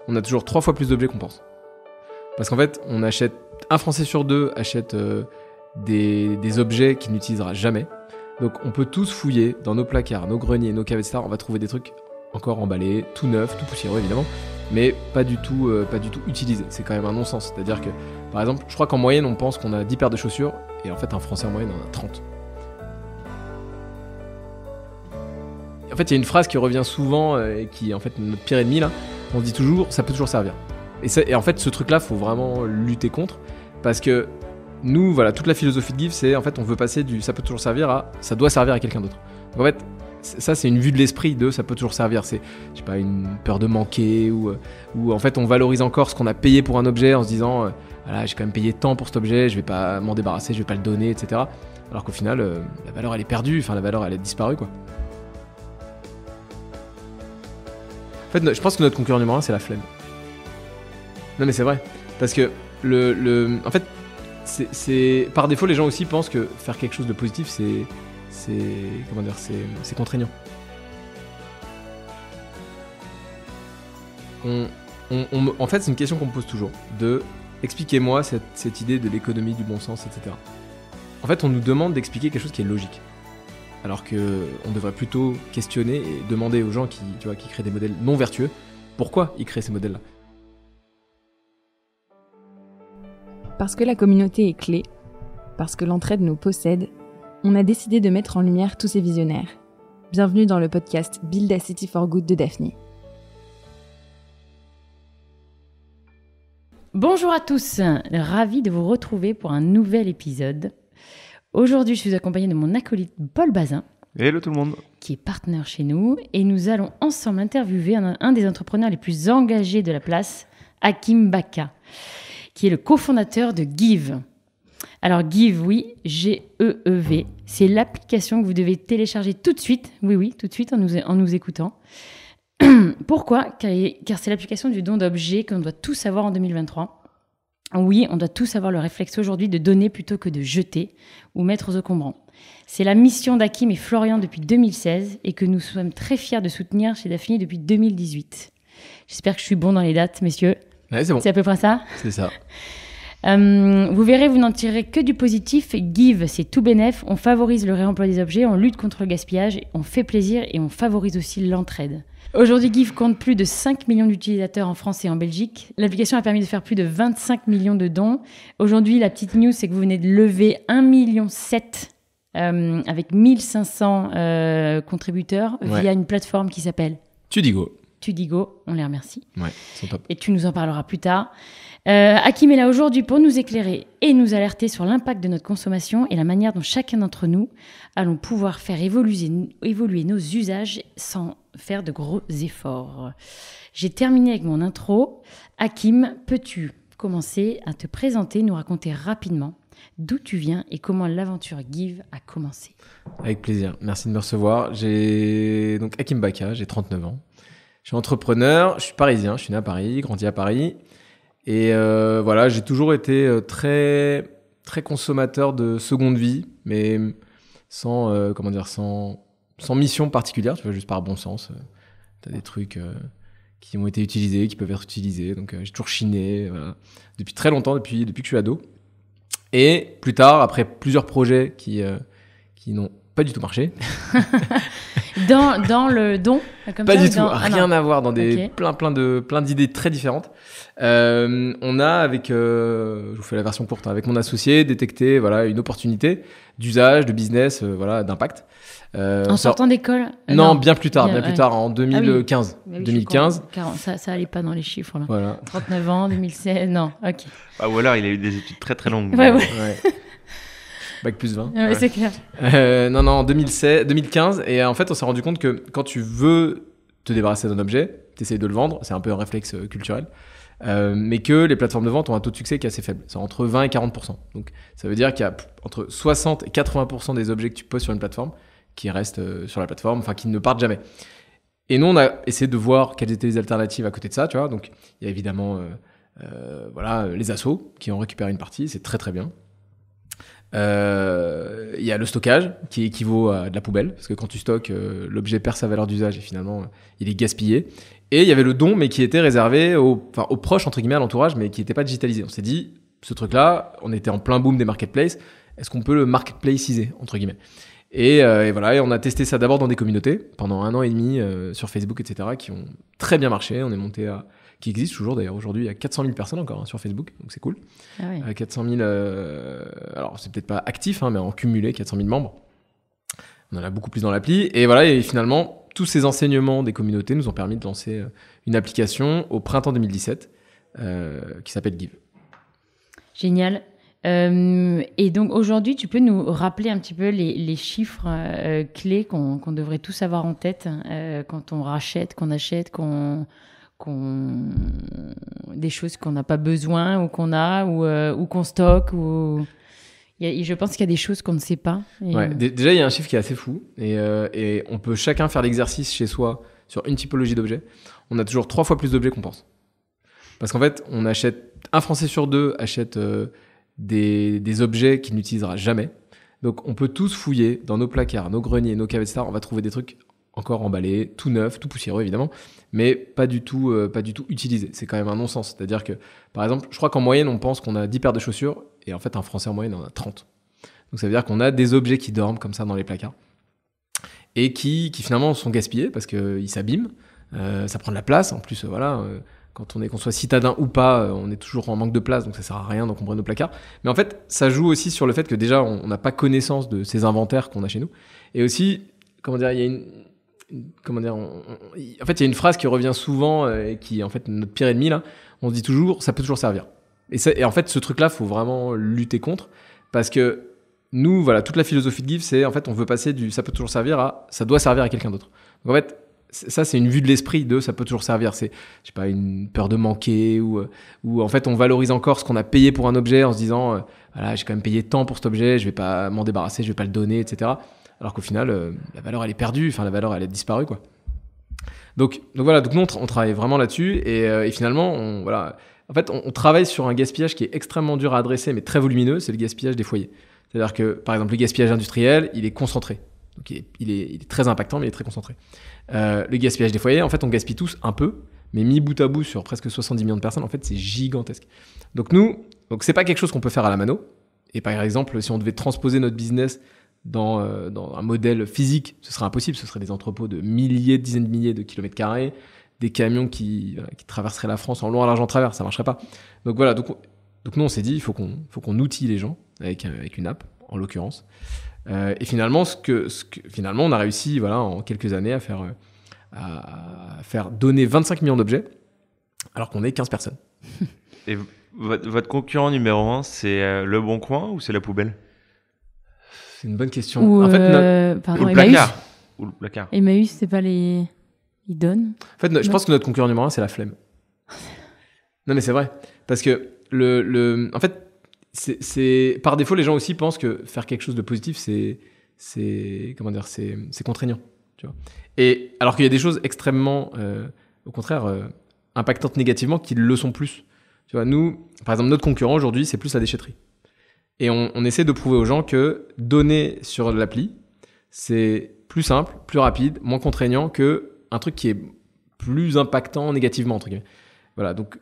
on a toujours 3 fois plus d'objets qu'on pense. Parce qu'en fait, un Français sur 2 achète des objets qu'il n'utilisera jamais. Donc on peut tous fouiller dans nos placards, nos greniers, nos caves, etc. On va trouver des trucs encore emballés, tout neufs, tout poussiéreux évidemment, mais pas du tout utilisés. C'est quand même un non-sens. C'est-à-dire que, par exemple, je crois qu'en moyenne, on pense qu'on a 10 paires de chaussures, et en fait, un Français en moyenne en a 30. En fait, il y a une phrase qui revient souvent, et qui est en fait notre pire ennemi, là. On se dit toujours, ça peut toujours servir. Et en fait, ce truc-là, faut vraiment lutter contre, parce que nous, voilà, toute la philosophie de Give, c'est en fait, on veut passer du ça peut toujours servir à ça doit servir à quelqu'un d'autre. Donc, en fait, ça, c'est une vue de l'esprit de ça peut toujours servir. C'est, je sais pas, une peur de manquer ou en fait, on valorise encore ce qu'on a payé pour un objet en se disant, voilà, j'ai quand même payé tant pour cet objet, je vais pas m'en débarrasser, je vais pas le donner, etc. Alors qu'au final, la valeur, elle est perdue, enfin, la valeur, elle est disparue, quoi. En fait, je pense que notre concurrent numéro 1, c'est la flemme. Non, mais c'est vrai. Parce que en fait, c'est par défaut, les gens aussi pensent que faire quelque chose de positif, c'est contraignant. En fait, c'est une question qu'on me pose toujours. Expliquez-moi cette idée de l'économie du bon sens, etc. En fait, on nous demande d'expliquer quelque chose qui est logique. Alors qu'on devrait plutôt questionner et demander aux gens qui créent des modèles non vertueux, pourquoi ils créent ces modèles-là. Parce que la communauté est clé, parce que l'entraide nous possède, on a décidé de mettre en lumière tous ces visionnaires. Bienvenue dans le podcast Build a City for Good de Daphné. Bonjour à tous, ravi de vous retrouver pour un nouvel épisode. Aujourd'hui, je suis accompagnée de mon acolyte Paul Bazin. Hello tout le monde. Qui est partenaire chez nous. Et nous allons ensemble interviewer un des entrepreneurs les plus engagés de la place, Hakim Baka, qui est le cofondateur de Give. Alors Give, oui, G-E-E-V, c'est l'application que vous devez télécharger tout de suite, oui, tout de suite en nous écoutant. Pourquoi ? Car c'est l'application du don d'objets qu'on doit tous avoir en 2023. Oui, on doit tous avoir le réflexe aujourd'hui de donner plutôt que de jeter ou mettre aux encombrants. C'est la mission d'Hakim et Florian depuis 2016 et que nous sommes très fiers de soutenir chez Daphné depuis 2018. J'espère que je suis bon dans les dates, messieurs. Ouais, c'est bon. C'est à peu près ça ? C'est ça. Vous verrez, vous n'en tirez que du positif. Give, c'est tout bénef. On favorise le réemploi des objets, on lutte contre le gaspillage, on fait plaisir et on favorise aussi l'entraide. Aujourd'hui, Give compte plus de 5 millions d'utilisateurs en France et en Belgique. L'application a permis de faire plus de 25 millions de dons. Aujourd'hui, la petite news, c'est que vous venez de lever 1,7 million avec 1500 contributeurs via une plateforme qui s'appelle Tudigo, on les remercie. Ouais, ils sont top. Et tu nous en parleras plus tard. Hakim est là aujourd'hui pour nous éclairer et nous alerter sur l'impact de notre consommation et la manière dont chacun d'entre nous allons pouvoir faire évoluer nos usages sans faire de gros efforts. J'ai terminé avec mon intro. Hakim, peux-tu commencer à te présenter, nous raconter rapidement d'où tu viens et comment l'aventure Give a commencé ? Avec plaisir, merci de me recevoir. J'ai donc Hakim Baka, j'ai 39 ans. Je suis entrepreneur, je suis parisien, je suis né à Paris, grandi à Paris. Et voilà, j'ai toujours été très, très consommateur de seconde vie, mais sans mission particulière, tu vois, juste par bon sens. T'as des trucs qui ont été utilisés, qui peuvent être utilisés. Donc j'ai toujours chiné, voilà, depuis très longtemps, depuis que je suis ado. Et plus tard, après plusieurs projets qui n'ont pas du tout marché. Dans le don comme pas ça, du tout, rien à voir, dans des plein d'idées très différentes. On a je vous fais la version courte, avec mon associé, détecté une opportunité d'usage, de business, d'impact. En sortant d'école Non, bien plus tard, en 2015. Ah oui, 2015. Ça allait pas dans les chiffres là. Voilà. 39 ans, 2016, non, ok. Ou alors il a eu des études très très longues. Ouais. Bac plus 20. Ouais. C'est clair. En 2015. Et en fait, on s'est rendu compte que quand tu veux te débarrasser d'un objet, tu essayes de le vendre. C'est un peu un réflexe culturel. Mais que les plateformes de vente ont un taux de succès qui est assez faible. C'est entre 20 et 40%. Donc, ça veut dire qu'il y a entre 60 et 80% des objets que tu poses sur une plateforme qui restent sur la plateforme, qui ne partent jamais. Et nous, on a essayé de voir quelles étaient les alternatives à côté de ça, tu vois. Donc, il y a évidemment les assos qui ont récupéré une partie. C'est très, très bien. Il y a le stockage qui équivaut à de la poubelle, parce que quand tu stockes, l'objet perd sa valeur d'usage et finalement il est gaspillé. Et il y avait le don, mais qui était réservé aux proches, entre guillemets, à l'entourage, mais qui n'était pas digitalisé. On s'est dit, ce truc-là, on était en plein boom des marketplaces, est-ce qu'on peut le marketplaciser, entre guillemets? Et voilà, et on a testé ça d'abord dans des communautés pendant 1 an et demi sur Facebook, etc., qui ont très bien marché. On est monté à, qui existe toujours d'ailleurs aujourd'hui, il y a 400 000 personnes encore sur Facebook, donc c'est cool. Ah oui. 400 000, alors c'est peut-être pas actif, mais en cumulé 400 000 membres. On en a beaucoup plus dans l'appli. Et voilà, et finalement, tous ces enseignements des communautés nous ont permis de lancer une application au printemps 2017 qui s'appelle Give. Génial. Et donc aujourd'hui, tu peux nous rappeler un petit peu les chiffres clés qu'on devrait tous avoir en tête quand on rachète, qu'on achète, des choses qu'on n'a pas besoin ou qu'on a ou qu'on stocke ou... je pense qu'il y a des choses qu'on ne sait pas. Ouais, déjà, il y a un chiffre qui est assez fou et on peut chacun faire l'exercice chez soi sur une typologie d'objets. On a toujours 3 fois plus d'objets qu'on pense. Parce qu'en fait, on achète, un Français sur 2 achète des objets qu'il n'utilisera jamais. Donc, on peut tous fouiller dans nos placards, nos greniers, nos caves, etc. On va trouver des trucs encore emballés, tout neufs, tout poussiéreux évidemment, mais pas du tout utilisés. C'est quand même un non-sens. C'est-à-dire que, par exemple, je crois qu'en moyenne, on pense qu'on a 10 paires de chaussures et en fait, un Français en moyenne en a 30. Donc, ça veut dire qu'on a des objets qui dorment comme ça dans les placards et qui finalement sont gaspillés parce qu'ils s'abîment. Ça prend de la place. En plus, voilà, qu'on soit citadin ou pas, on est toujours en manque de place, donc ça sert à rien d'encombrer nos placards. Mais en fait, ça joue aussi sur le fait que déjà, on n'a pas connaissance de ces inventaires qu'on a chez nous. Et aussi, comment dire, il y a en fait, il y a une phrase qui revient souvent et qui est en fait notre pire ennemi là. On se dit toujours, ça peut toujours servir. Et en fait, ce truc-là, faut vraiment lutter contre parce que nous, voilà, toute la philosophie de Give, c'est en fait, on veut passer du ça peut toujours servir à ça doit servir à quelqu'un d'autre. Donc en fait, ça, c'est une vue de l'esprit de ça peut toujours servir. C'est, je sais pas, une peur de manquer ou en fait, on valorise encore ce qu'on a payé pour un objet en se disant, voilà, j'ai quand même payé tant pour cet objet, je vais pas m'en débarrasser, je vais pas le donner, etc. Alors qu'au final, la valeur, elle est perdue, enfin, la valeur, elle est disparue, quoi. Donc voilà, donc nous, on travaille vraiment là-dessus et finalement, en fait, on travaille sur un gaspillage qui est extrêmement dur à adresser, mais très volumineux, c'est le gaspillage des foyers. C'est-à-dire que, par exemple, le gaspillage industriel, il est concentré. Donc, il est très impactant, mais il est très concentré. Le gaspillage des foyers, en fait, on gaspille tous un peu, mais mis bout à bout sur presque 70 millions de personnes, en fait, c'est gigantesque. Donc c'est pas quelque chose qu'on peut faire à la mano. Et par exemple, si on devait transposer notre business dans un modèle physique, ce serait impossible. Ce serait des entrepôts de milliers, dizaines de milliers de kilomètres carrés, des camions qui traverseraient la France en long, en large, en travers. Ça marcherait pas. Donc voilà. Donc nous, on s'est dit, il faut qu'on outille les gens avec une app, en l'occurrence. Et finalement, finalement, on a réussi, voilà, en quelques années, à faire donner 25 millions d'objets, alors qu'on est 15 personnes. Et votre concurrent numéro 1, c'est Le Bon Coin ou c'est la poubelle? C'est une bonne question. Ou, en fait, pardon, ou le placard. Emmaüs, c'est pas les... Ils donnent. En fait, je pense que notre concurrent numéro 1, c'est la flemme. Non, mais c'est vrai. Parce que en fait, c'est par défaut, les gens aussi pensent que faire quelque chose de positif, c'est contraignant. Tu vois. Et alors qu'il y a des choses extrêmement, au contraire, impactantes négativement qui le sont plus. Tu vois, nous, par exemple, notre concurrent aujourd'hui, c'est plus la déchetterie. Et on essaie de prouver aux gens que donner sur l'appli, c'est plus simple, plus rapide, moins contraignant qu'un truc qui est plus impactant négativement, entre guillemets. Voilà, donc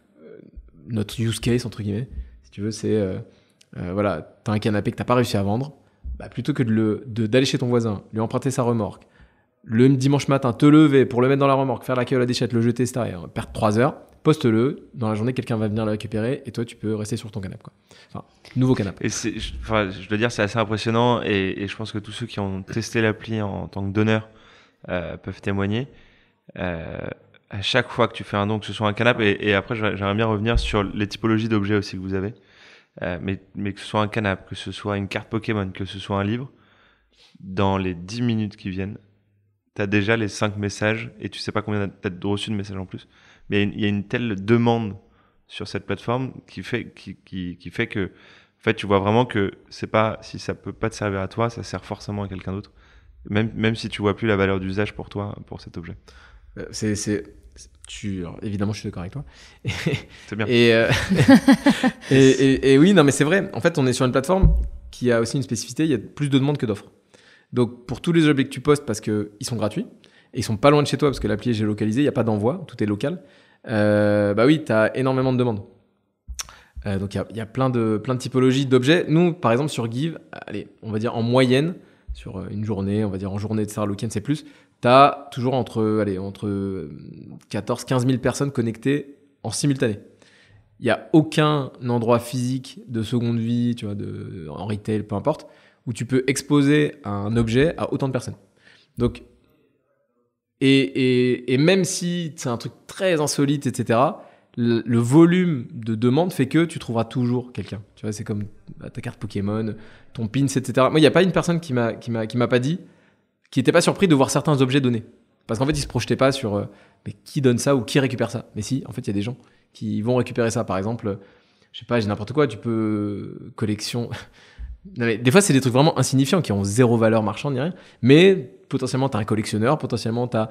notre use case, entre guillemets, si tu veux, c'est voilà, t'as un canapé que t'as pas réussi à vendre, bah, plutôt que d'aller chez ton voisin, lui emprunter sa remorque, le dimanche matin, te lever pour le mettre dans la remorque, faire l'accueil à la déchette, le jeter, etc., et perdre 3 heures, poste-le, dans la journée, quelqu'un va venir le récupérer, et toi, tu peux rester sur ton canapé, quoi. Enfin, nouveau canapé. Et je dois dire, c'est assez impressionnant, et je pense que tous ceux qui ont testé l'appli en tant que donneur peuvent témoigner. À chaque fois que tu fais un don, que ce soit un canapé, et après, j'aimerais bien revenir sur les typologies d'objets aussi que vous avez, mais que ce soit un canapé, que ce soit une carte Pokémon, que ce soit un livre, dans les 10 minutes qui viennent, tu as déjà les 5 messages, et tu sais pas combien tu as reçu de messages en plus. Mais il y a une telle demande sur cette plateforme qui fait que, en fait, tu vois vraiment que c'est pas, si ça peut pas te servir à toi, ça sert forcément à quelqu'un d'autre. Même si tu vois plus la valeur d'usage pour toi, pour cet objet. Alors, évidemment, je suis d'accord avec toi. C'est bien. Et oui, non, mais c'est vrai. En fait, on est sur une plateforme qui a aussi une spécificité, il y a plus de demandes que d'offres. Donc, pour tous les objets que tu postes, parce qu'ils sont gratuits, et ils sont pas loin de chez toi, parce que l'appli est géolocalisée, il n'y a pas d'envoi, tout est local, bah oui, tu as énormément de demandes. Donc, il y a plein de typologies d'objets. Nous, par exemple, sur Give, allez, on va dire en moyenne, sur une journée, on va dire en journée de Star Weekend, c'est plus, tu as toujours entre 14-15 000 personnes connectées en simultané. Il n'y a aucun endroit physique de seconde vie, tu vois, en retail, peu importe, où tu peux exposer un objet à autant de personnes. Donc, et même si c'est un truc très insolite, etc., le volume de demande fait que tu trouveras toujours quelqu'un. Tu vois, c'est comme ta carte Pokémon, ton pins, etc. Moi, il n'y a pas une personne qui m'a pas dit, qui n'était pas surpris de voir certains objets donnés. Parce qu'en fait, ils se projetaient pas sur mais qui donne ça ou qui récupère ça. Mais si, en fait, il y a des gens qui vont récupérer ça. Par exemple, je sais pas, j'ai n'importe quoi, tu peux collection. Non, mais des fois, c'est des trucs vraiment insignifiants qui ont zéro valeur marchande ni rien. Mais potentiellement, t'as un collectionneur, potentiellement, t'as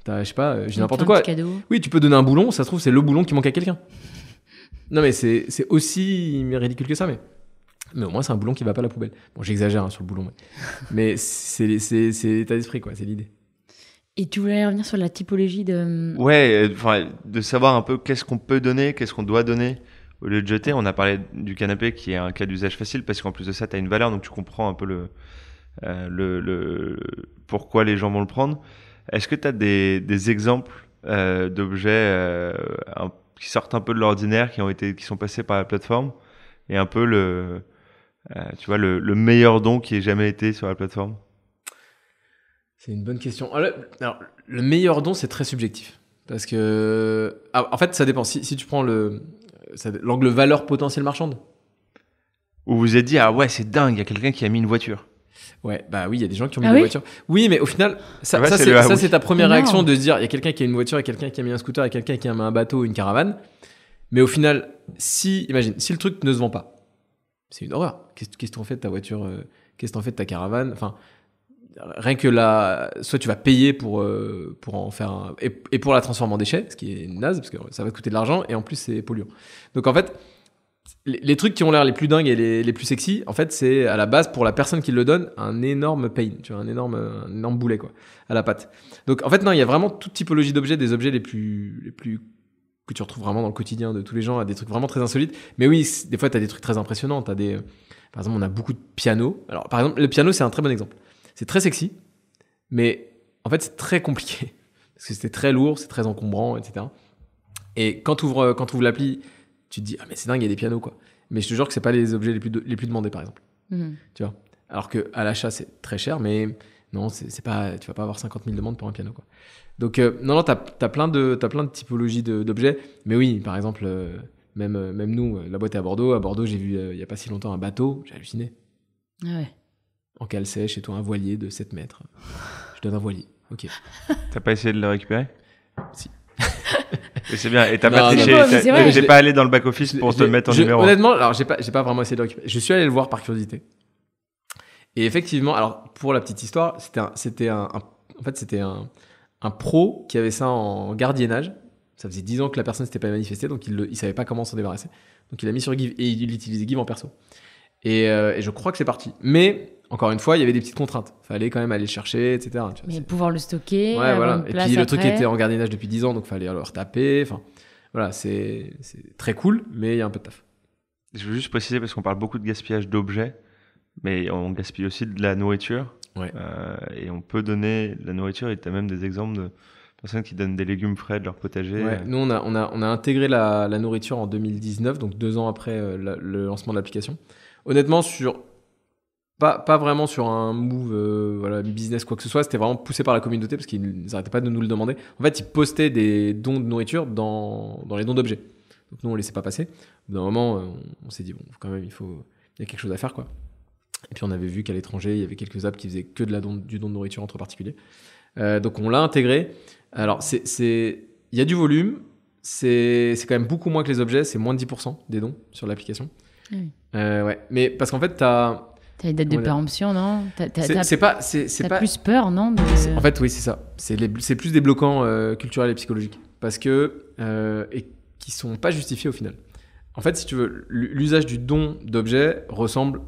je sais pas, j'ai n'importe quoi. Oui, tu peux donner un boulon, ça se trouve, c'est le boulon qui manque à quelqu'un. Non, mais c'est aussi ridicule que ça, mais au moins, c'est un boulon qui va pas à la poubelle. Bon, j'exagère sur le boulon, mais c'est l'état d'esprit, quoi, c'est l'idée. Et tu voulais revenir sur la typologie de... Ouais, de savoir un peu qu'est-ce qu'on peut donner, qu'est-ce qu'on doit donner au lieu de jeter. On a parlé du canapé qui est un cas d'usage facile parce qu'en plus de ça, tu as une valeur, donc tu comprends un peu le pourquoi les gens vont le prendre. Est-ce que tu as des exemples d'objets qui sortent un peu de l'ordinaire, qui sont passés par la plateforme et un peu tu vois, le meilleur don qui ait jamais été sur la plateforme? C'est une bonne question. Alors, le meilleur don, c'est très subjectif. Parce que, en fait, ça dépend. Si tu prends l'angle valeur potentielle marchande. Où vous vous êtes dit, ah ouais, c'est dingue, il y a quelqu'un qui a mis une voiture. Ouais, bah oui, il y a des gens qui ont mis des voitures. Oui, mais au final, ça c'est ta première Énorme. réaction de se dire, il y a quelqu'un qui a une voiture, il y a quelqu'un qui a mis un scooter, il y a quelqu'un qui a mis un bateau, une caravane. Mais au final, imagine, si le truc ne se vend pas, c'est une horreur. Qu'est-ce que t'en fais de ta voiture? Qu'est-ce que t'en fais de ta caravane? Enfin, rien que soit tu vas payer pour en faire et pour la transformer en déchet, ce qui est naze, parce que ça va te coûter de l'argent, et en plus, c'est polluant. Donc en fait, les trucs qui ont l'air les plus dingues et les plus sexy, en fait, c'est à la base, pour la personne qui le donne, un énorme pain, tu vois, un énorme boulet, quoi, à la patte. Donc, en fait, non, il y a vraiment toute typologie d'objets, des objets les plus que tu retrouves vraiment dans le quotidien de tous les gens, à des trucs vraiment très insolites. Mais oui, des fois, t'as des trucs très impressionnants. Par exemple, on a beaucoup de pianos. Alors, par exemple, le piano, c'est un très bon exemple. C'est très sexy, mais en fait, c'est très compliqué. Parce que c'est très lourd, c'est très encombrant, etc. Et quand tu ouvres l'appli, tu te dis, ah, mais c'est dingue, il y a des pianos, quoi. Mais je te jure que c'est pas les objets les plus demandés, par exemple. Tu vois. Alors qu'à l'achat, c'est très cher, mais non, c'est pas, tu vas pas avoir 50 000 demandes pour un piano, quoi. Donc, non, t'as plein de typologies d'objets. Mais oui, par exemple, même nous, la boîte est à Bordeaux. À Bordeaux, j'ai vu, il y a pas si longtemps, un bateau. J'ai halluciné. Ah ouais. En cale sèche, et toi, un voilier de 7 mètres. Je donne un voilier. Ok. T'as pas essayé de le récupérer? Si. Et c'est bien. Et t'as pas Non, triché. non, mais c'est vrai. J'ai pas allé dans le back-office pour te mettre en numéro 1. Honnêtement, alors j'ai pas vraiment essayé de le récupérer. Je suis allé le voir par curiosité. Et effectivement, alors pour la petite histoire, c'était un pro qui avait ça en gardiennage. Ça faisait 10 ans que la personne s'était pas manifestée, donc il savait pas comment s'en débarrasser. Donc il a mis sur Give et il utilisait Give en perso. Et je crois que c'est parti. Mais encore une fois, il y avait des petites contraintes. Fallait quand même aller le chercher, etc. Tu vois, Mais pouvoir le stocker. Ouais, voilà. Et puis le truc après. était en gardiennage depuis 10 ans, donc fallait le retaper. Enfin, voilà, c'est très cool, mais il y a un peu de taf. Je veux juste préciser parce qu'on parle beaucoup de gaspillage d'objets, mais on gaspille aussi de la nourriture. Ouais. Et on peut donner de la nourriture. Et tu as même des exemples de personnes qui donnent des légumes frais de leur potager. Ouais. Nous, on a intégré la nourriture en 2019, donc 2 ans après le lancement de l'application. Honnêtement, pas vraiment sur un move business quoi que ce soit, c'était vraiment poussé par la communauté parce qu'ils n'arrêtaient pas de nous le demander. En fait, ils postaient des dons de nourriture dans les dons d'objets. Donc nous, on ne laissait pas passer. Au bout d'un moment, on s'est dit, bon, quand même, il y a quelque chose à faire, quoi. Et puis on avait vu qu'à l'étranger, il y avait quelques apps qui faisaient que du don de nourriture entre particuliers. Donc on l'a intégré. Alors, il y a du volume, c'est quand même beaucoup moins que les objets, c'est moins de 10% des dons sur l'application. Oui. Ouais. Mais parce qu'en fait, t'as une date de péremption, non? C'est pas plus peur, non? En fait, oui, c'est ça. C'est plus des bloquants culturels et psychologiques. Parce que... et qui sont pas justifiés au final. En fait, si tu veux, l'usage du don d'objets ressemble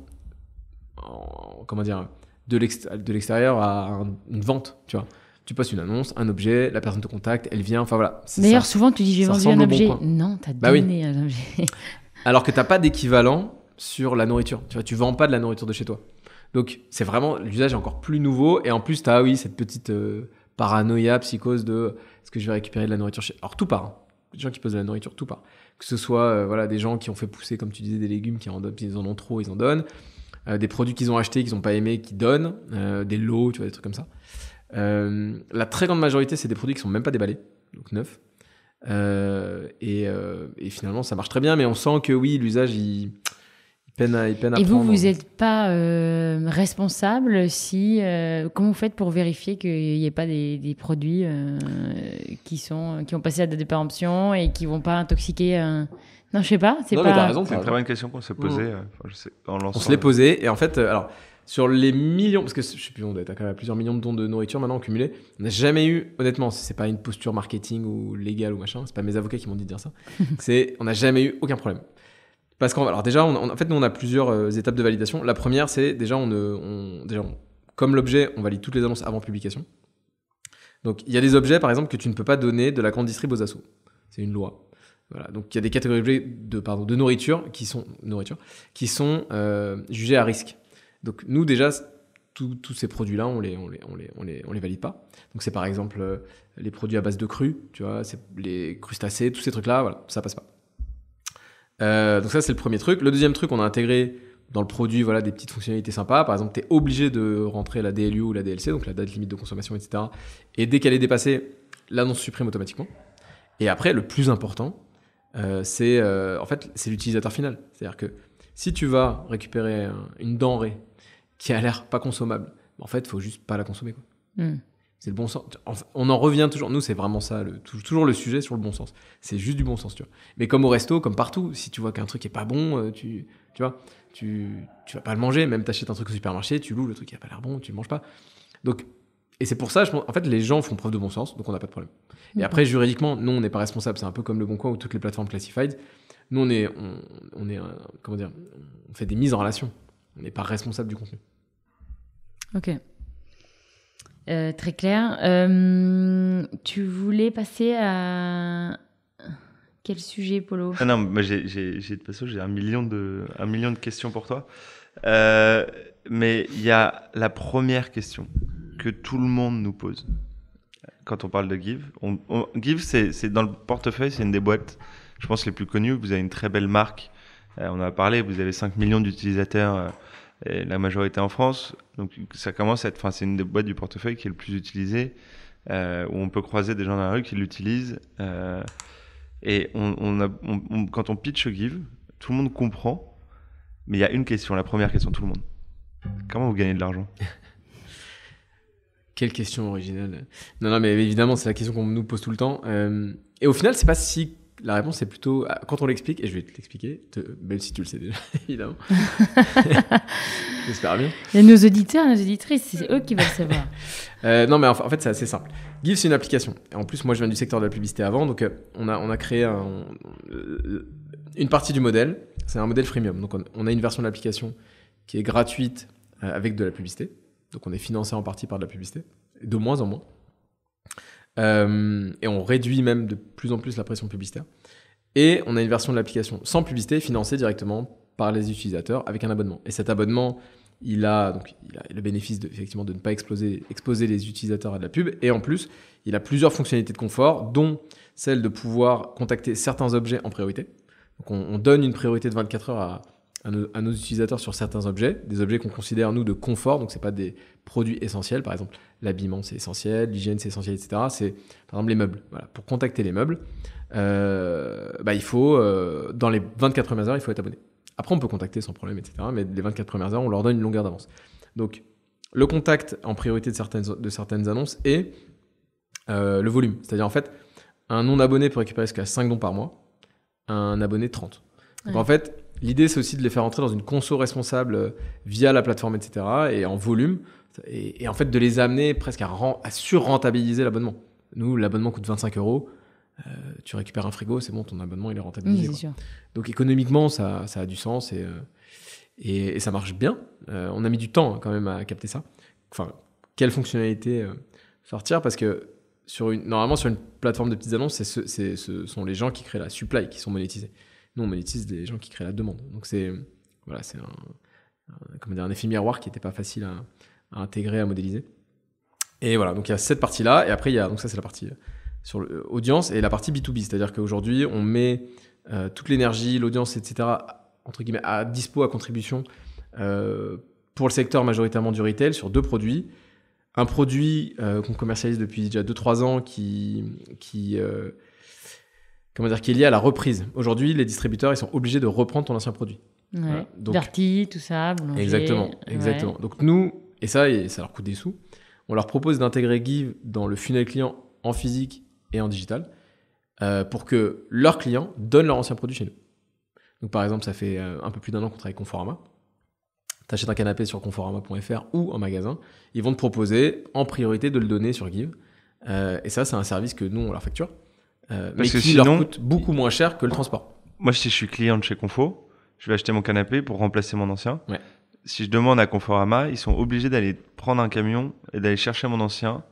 comment dire, de l'extérieur à une vente, tu vois. Tu postes une annonce, un objet, la personne te contacte, elle vient, enfin voilà. D'ailleurs, ça. souvent, tu dis j'ai Ça vendu un ressemble au Bon objet. Coin. Non, t'as Bah oui. donné un objet. Alors que t'as pas d'équivalent sur la nourriture. Tu vois, tu vends pas de la nourriture de chez toi. Donc, c'est vraiment, l'usage est encore plus nouveau. Et en plus, t'as, oui, cette petite paranoïa, psychose de est-ce que je vais récupérer de la nourriture chez. Alors, tout part. Hein. Les gens qui posent de la nourriture, tout part. Que ce soit voilà, des gens qui ont fait pousser, comme tu disais, des légumes, qui en donnent, ils en ont trop, ils en donnent. Des produits qu'ils ont achetés, qu'ils n'ont pas aimés, qui donnent. Des lots, tu vois, des trucs comme ça. La très grande majorité, c'est des produits qui sont même pas déballés, donc neufs. Et finalement, ça marche très bien, mais on sent que oui, l'usage, il peine à Et prendre. vous n'êtes pas responsable si... comment vous faites pour vérifier qu'il n'y ait pas des produits qui ont passé à la date de péremption et qui ne vont pas intoxiquer Non, je sais pas. Non, mais t'as raison. C'est une très bonne question qu'on s'est posée. Je sais, en lançant. On se l'est posé, et en fait, alors, sur les millions, parce que je sais plus, on doit être quand même à plusieurs millions de dons de nourriture maintenant cumulés, on n'a jamais eu, honnêtement, c'est pas une posture marketing ou légale ou machin, c'est pas mes avocats qui m'ont dit de dire ça, on n'a jamais eu aucun problème. Parce alors déjà, en fait, nous, on a plusieurs étapes de validation. La première, c'est déjà, comme l'objet, on valide toutes les annonces avant publication. Donc, il y a des objets, par exemple, que tu ne peux pas donner de la grande distrib aux assos. C'est une loi. Voilà. Donc, il y a des catégories de nourriture qui sont jugées à risque. Donc, nous, déjà, tous ces produits-là, on les valide pas. Donc, c'est par exemple les produits à base de crues, tu vois, c'est les crustacés, tous ces trucs-là, voilà, ça passe pas. Donc ça, c'est le premier truc. Le deuxième truc, on a intégré dans le produit, voilà, des petites fonctionnalités sympas. Par exemple, tu es obligé de rentrer la DLU ou la DLC, donc la date limite de consommation, etc. Et dès qu'elle est dépassée, l'annonce supprime automatiquement. Et après, le plus important, c'est l'utilisateur final. C'est-à-dire que si tu vas récupérer une denrée qui a l'air pas consommable, en fait, il faut juste pas la consommer, quoi. C'est le bon sens. On en revient toujours. Nous, c'est vraiment ça, toujours le sujet sur le bon sens. C'est juste du bon sens, tu vois. Mais comme au resto, comme partout, si tu vois qu'un truc est pas bon, tu vas pas le manger. Même t'achètes un truc au supermarché, tu loues le truc qui a pas l'air bon, tu le manges pas. Donc, et c'est pour ça, en fait, les gens font preuve de bon sens, donc on n'a pas de problème. Et après, juridiquement, nous, on n'est pas responsable. C'est un peu comme le Bon Coin ou toutes les plateformes classified. Nous, on fait des mises en relation. On n'est pas responsable du contenu. Ok. Très clair. Tu voulais passer à quel sujet, Polo ? Non, moi de toute façon, j'ai un million de questions pour toi. Mais il y a la première question que tout le monde nous pose quand on parle de Give. Give, c'est dans le portefeuille, c'est une des boîtes, je pense, les plus connues. Vous avez une très belle marque. On en a parlé. Vous avez 5 millions d'utilisateurs. Et la majorité en France, donc ça commence à être, c'est une des boîtes du portefeuille qui est le plus utilisée, où on peut croiser des gens dans la rue qui l'utilisent. Et quand on pitch Give, tout le monde comprend, mais il y a une question, la première question, tout le monde. Comment vous gagnez de l'argent ? Quelle question originale. Non, mais évidemment, c'est la question qu'on nous pose tout le temps. Et au final, c'est pas si... La réponse est plutôt, quand on l'explique, et je vais te l'expliquer, même si tu le sais déjà, évidemment. J'espère bien. Il y a nos auditeurs, nos auditrices, c'est eux qui veulent savoir. Non, mais en fait, c'est assez simple. Give, c'est une application. Et en plus, moi, je viens du secteur de la publicité avant, donc on a créé une partie du modèle. C'est un modèle freemium. Donc, on a une version de l'application qui est gratuite avec de la publicité. Donc, on est financé en partie par de la publicité, de moins en moins. Et on réduit même de plus en plus la pression publicitaire. Et on a une version de l'application sans publicité financée directement par les utilisateurs avec un abonnement. Et cet abonnement, il a le bénéfice effectivement de ne pas exposer les utilisateurs à de la pub. Et en plus, il a plusieurs fonctionnalités de confort, dont celle de pouvoir contacter certains objets en priorité. Donc on donne une priorité de 24 heures à nos utilisateurs sur certains objets, des objets qu'on considère, nous, de confort, donc c'est pas des produits essentiels, par exemple l'habillement c'est essentiel, l'hygiène c'est essentiel, etc. C'est par exemple les meubles. Voilà. Pour contacter les meubles, il faut, dans les 24 premières heures, il faut être abonné. Après on peut contacter sans problème, etc. Mais les 24 premières heures, on leur donne une longueur d'avance. Donc le contact en priorité de certaines annonces et le volume. C'est-à-dire en fait, un non-abonné peut récupérer jusqu'à 5 dons par mois, un abonné 30. Donc en fait, l'idée, c'est aussi de les faire entrer dans une conso responsable via la plateforme, etc. et en volume, et en fait de les amener presque à sur-rentabiliser l'abonnement. Nous, l'abonnement coûte 25 €. Tu récupères un frigo, c'est bon, ton abonnement, il est rentabilisé. Oui, c'est sûr. Donc économiquement, ça a du sens. Et ça marche bien. On a mis du temps quand même à capter ça. Enfin, quelle fonctionnalité sortir, parce que normalement sur une plateforme de petites annonces, ce sont les gens qui créent la supply qui sont monétisés. Nous, on monétise des gens qui créent la demande. Donc c'est un effet miroir qui n'était pas facile à intégrer, à modéliser. Et voilà, donc il y a cette partie-là, et après donc ça c'est la partie sur l'audience, et la partie B2B, c'est-à-dire qu'aujourd'hui on met toute l'énergie, l'audience, etc., entre guillemets, à dispo, à contribution pour le secteur majoritairement du retail sur 2 produits. Un produit qu'on commercialise depuis déjà 2-3 ans qui est lié à la reprise. Aujourd'hui, les distributeurs ils sont obligés de reprendre ton ancien produit. Ouais. Voilà. Donc, Darty, tout ça, boulanger. Exactement. Ouais. Donc nous, et ça leur coûte des sous, on leur propose d'intégrer Give dans le funnel client en physique et en digital pour que leurs clients donnent leur ancien produit chez nous. Donc par exemple, ça fait un peu plus d'1 an qu'on travaille avec Conforama. Tu achètes un canapé sur conforama.fr ou en magasin, ils vont te proposer en priorité de le donner sur Give. Et ça, c'est un service que nous, on leur facture, mais qui leur coûte beaucoup moins cher que le transport. Moi, si je suis client de chez Confo, je vais acheter mon canapé pour remplacer mon ancien. Ouais. Si je demande à Conforama, ils sont obligés d'aller prendre un camion et d'aller chercher mon ancien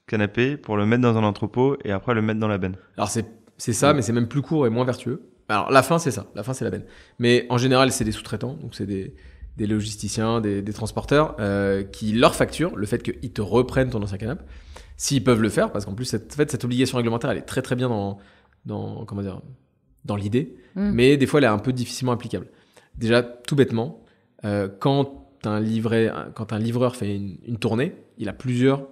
canapé pour le mettre dans un entrepôt et après le mettre dans la benne. Alors c'est ça, mais c'est même plus court et moins vertueux. Alors la fin, c'est ça. La fin, c'est la benne. Mais en général, c'est des sous-traitants, donc c'est des logisticiens, des transporteurs qui leur facturent le fait qu'ils te reprennent ton ancien canapé, s'ils peuvent le faire, parce qu'en plus cette obligation réglementaire, elle est très très bien dans l'idée, mais des fois elle est un peu difficilement applicable. Déjà, tout bêtement, quand un livreur fait une tournée, il a plusieurs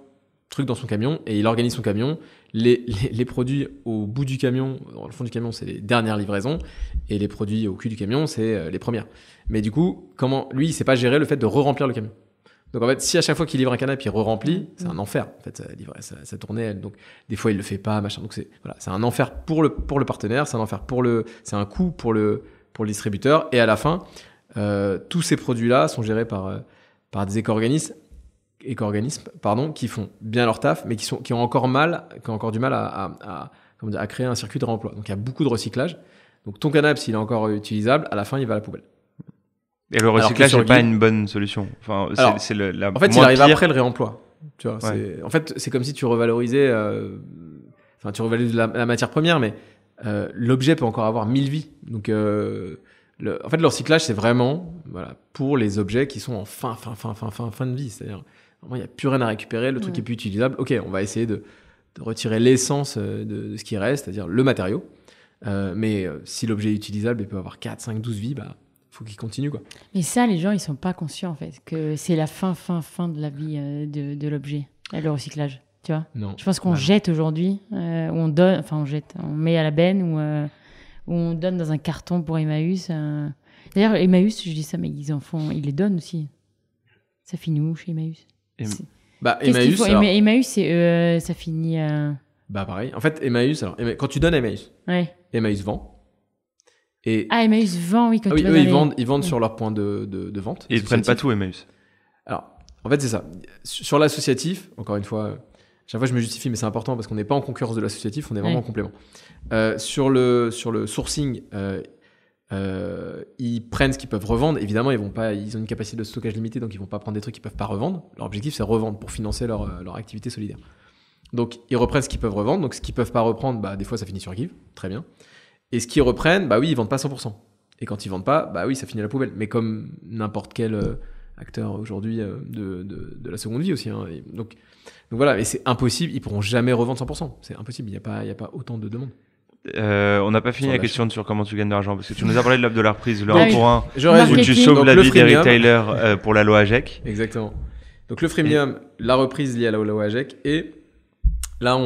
trucs dans son camion et il organise son camion. Les produits au bout du camion, dans le fond du camion, c'est les dernières livraisons, et les produits au cul du camion, c'est les premières. Mais du coup, lui, il sait pas gérer le fait de re-remplir le camion. Donc en fait, si à chaque fois qu'il livre un canapé, il re-remplit, c'est un enfer. En fait, ça tournait. Donc des fois, il le fait pas, machin. Donc c'est un enfer pour le partenaire, c'est un enfer c'est un coût pour le distributeur. Et à la fin, tous ces produits-là sont gérés par des éco-organismes qui font bien leur taf, mais qui ont encore du mal à créer un circuit de réemploi. Donc il y a beaucoup de recyclage. Donc ton canapé, s'il est encore utilisable, à la fin, il va à la poubelle. Et le recyclage n'est pas une bonne solution. Enfin, c'est en fait, il arrive après le réemploi. Tu vois, en fait, c'est comme si tu revalorisais, tu revalorises la matière première, mais l'objet peut encore avoir 1000 vies. Donc, en fait, le recyclage, c'est vraiment pour les objets qui sont en fin de vie. C'est-à-dire, il n'y a plus rien à récupérer, le truc est plus utilisable. Ok, on va essayer de retirer l'essence de ce qui reste, c'est-à-dire le matériau. Mais si l'objet est utilisable, il peut avoir 4, 5, 12 vies, faut qu'il continue, quoi. Mais ça, les gens, ils sont pas conscients, en fait, que c'est la fin de la vie de l'objet, le recyclage, tu vois. Non. Je pense qu'on jette aujourd'hui, on met à la benne ou on donne dans un carton pour Emmaüs. D'ailleurs, Emmaüs, je dis ça, mais ils les donnent aussi. Ça finit où chez Emmaüs? Emmaüs, Emmaüs, ça finit... pareil. En fait, Emmaüs, quand tu donnes à Emmaüs, Emmaüs vend. Emmaüs vend, oui. Ils vendent sur leur point de vente. Et ils ne prennent pas tout, Emmaüs. Alors, en fait, c'est ça. Sur l'associatif, encore une fois, chaque fois je me justifie, mais c'est important parce qu'on n'est pas en concurrence de l'associatif, on est vraiment en complément. Sur le sourcing, ils prennent ce qu'ils peuvent revendre. Évidemment, ils ont une capacité de stockage limitée, donc ils ne vont pas prendre des trucs qu'ils ne peuvent pas revendre. Leur objectif, c'est revendre pour financer leur activité solidaire. Donc, ils reprennent ce qu'ils peuvent revendre. Donc, ce qu'ils ne peuvent pas reprendre, des fois, ça finit sur Give. Très bien. Et ce qu'ils reprennent, oui, ils vendent pas 100%. Et quand ils vendent pas, oui, ça finit à la poubelle. Mais comme n'importe quel acteur aujourd'hui de la seconde vie aussi. Hein. Donc voilà, et c'est impossible, ils pourront jamais revendre 100%. C'est impossible, il y a pas autant de demandes. On n'a pas fini la question sur comment tu gagnes de l'argent, parce que tu nous as parlé de l'app de la reprise, le 1 pour 1, où tu sauves la vie des retailers pour la loi AGEC. Exactement. Donc le freemium, la reprise liée à la loi AGEC, et là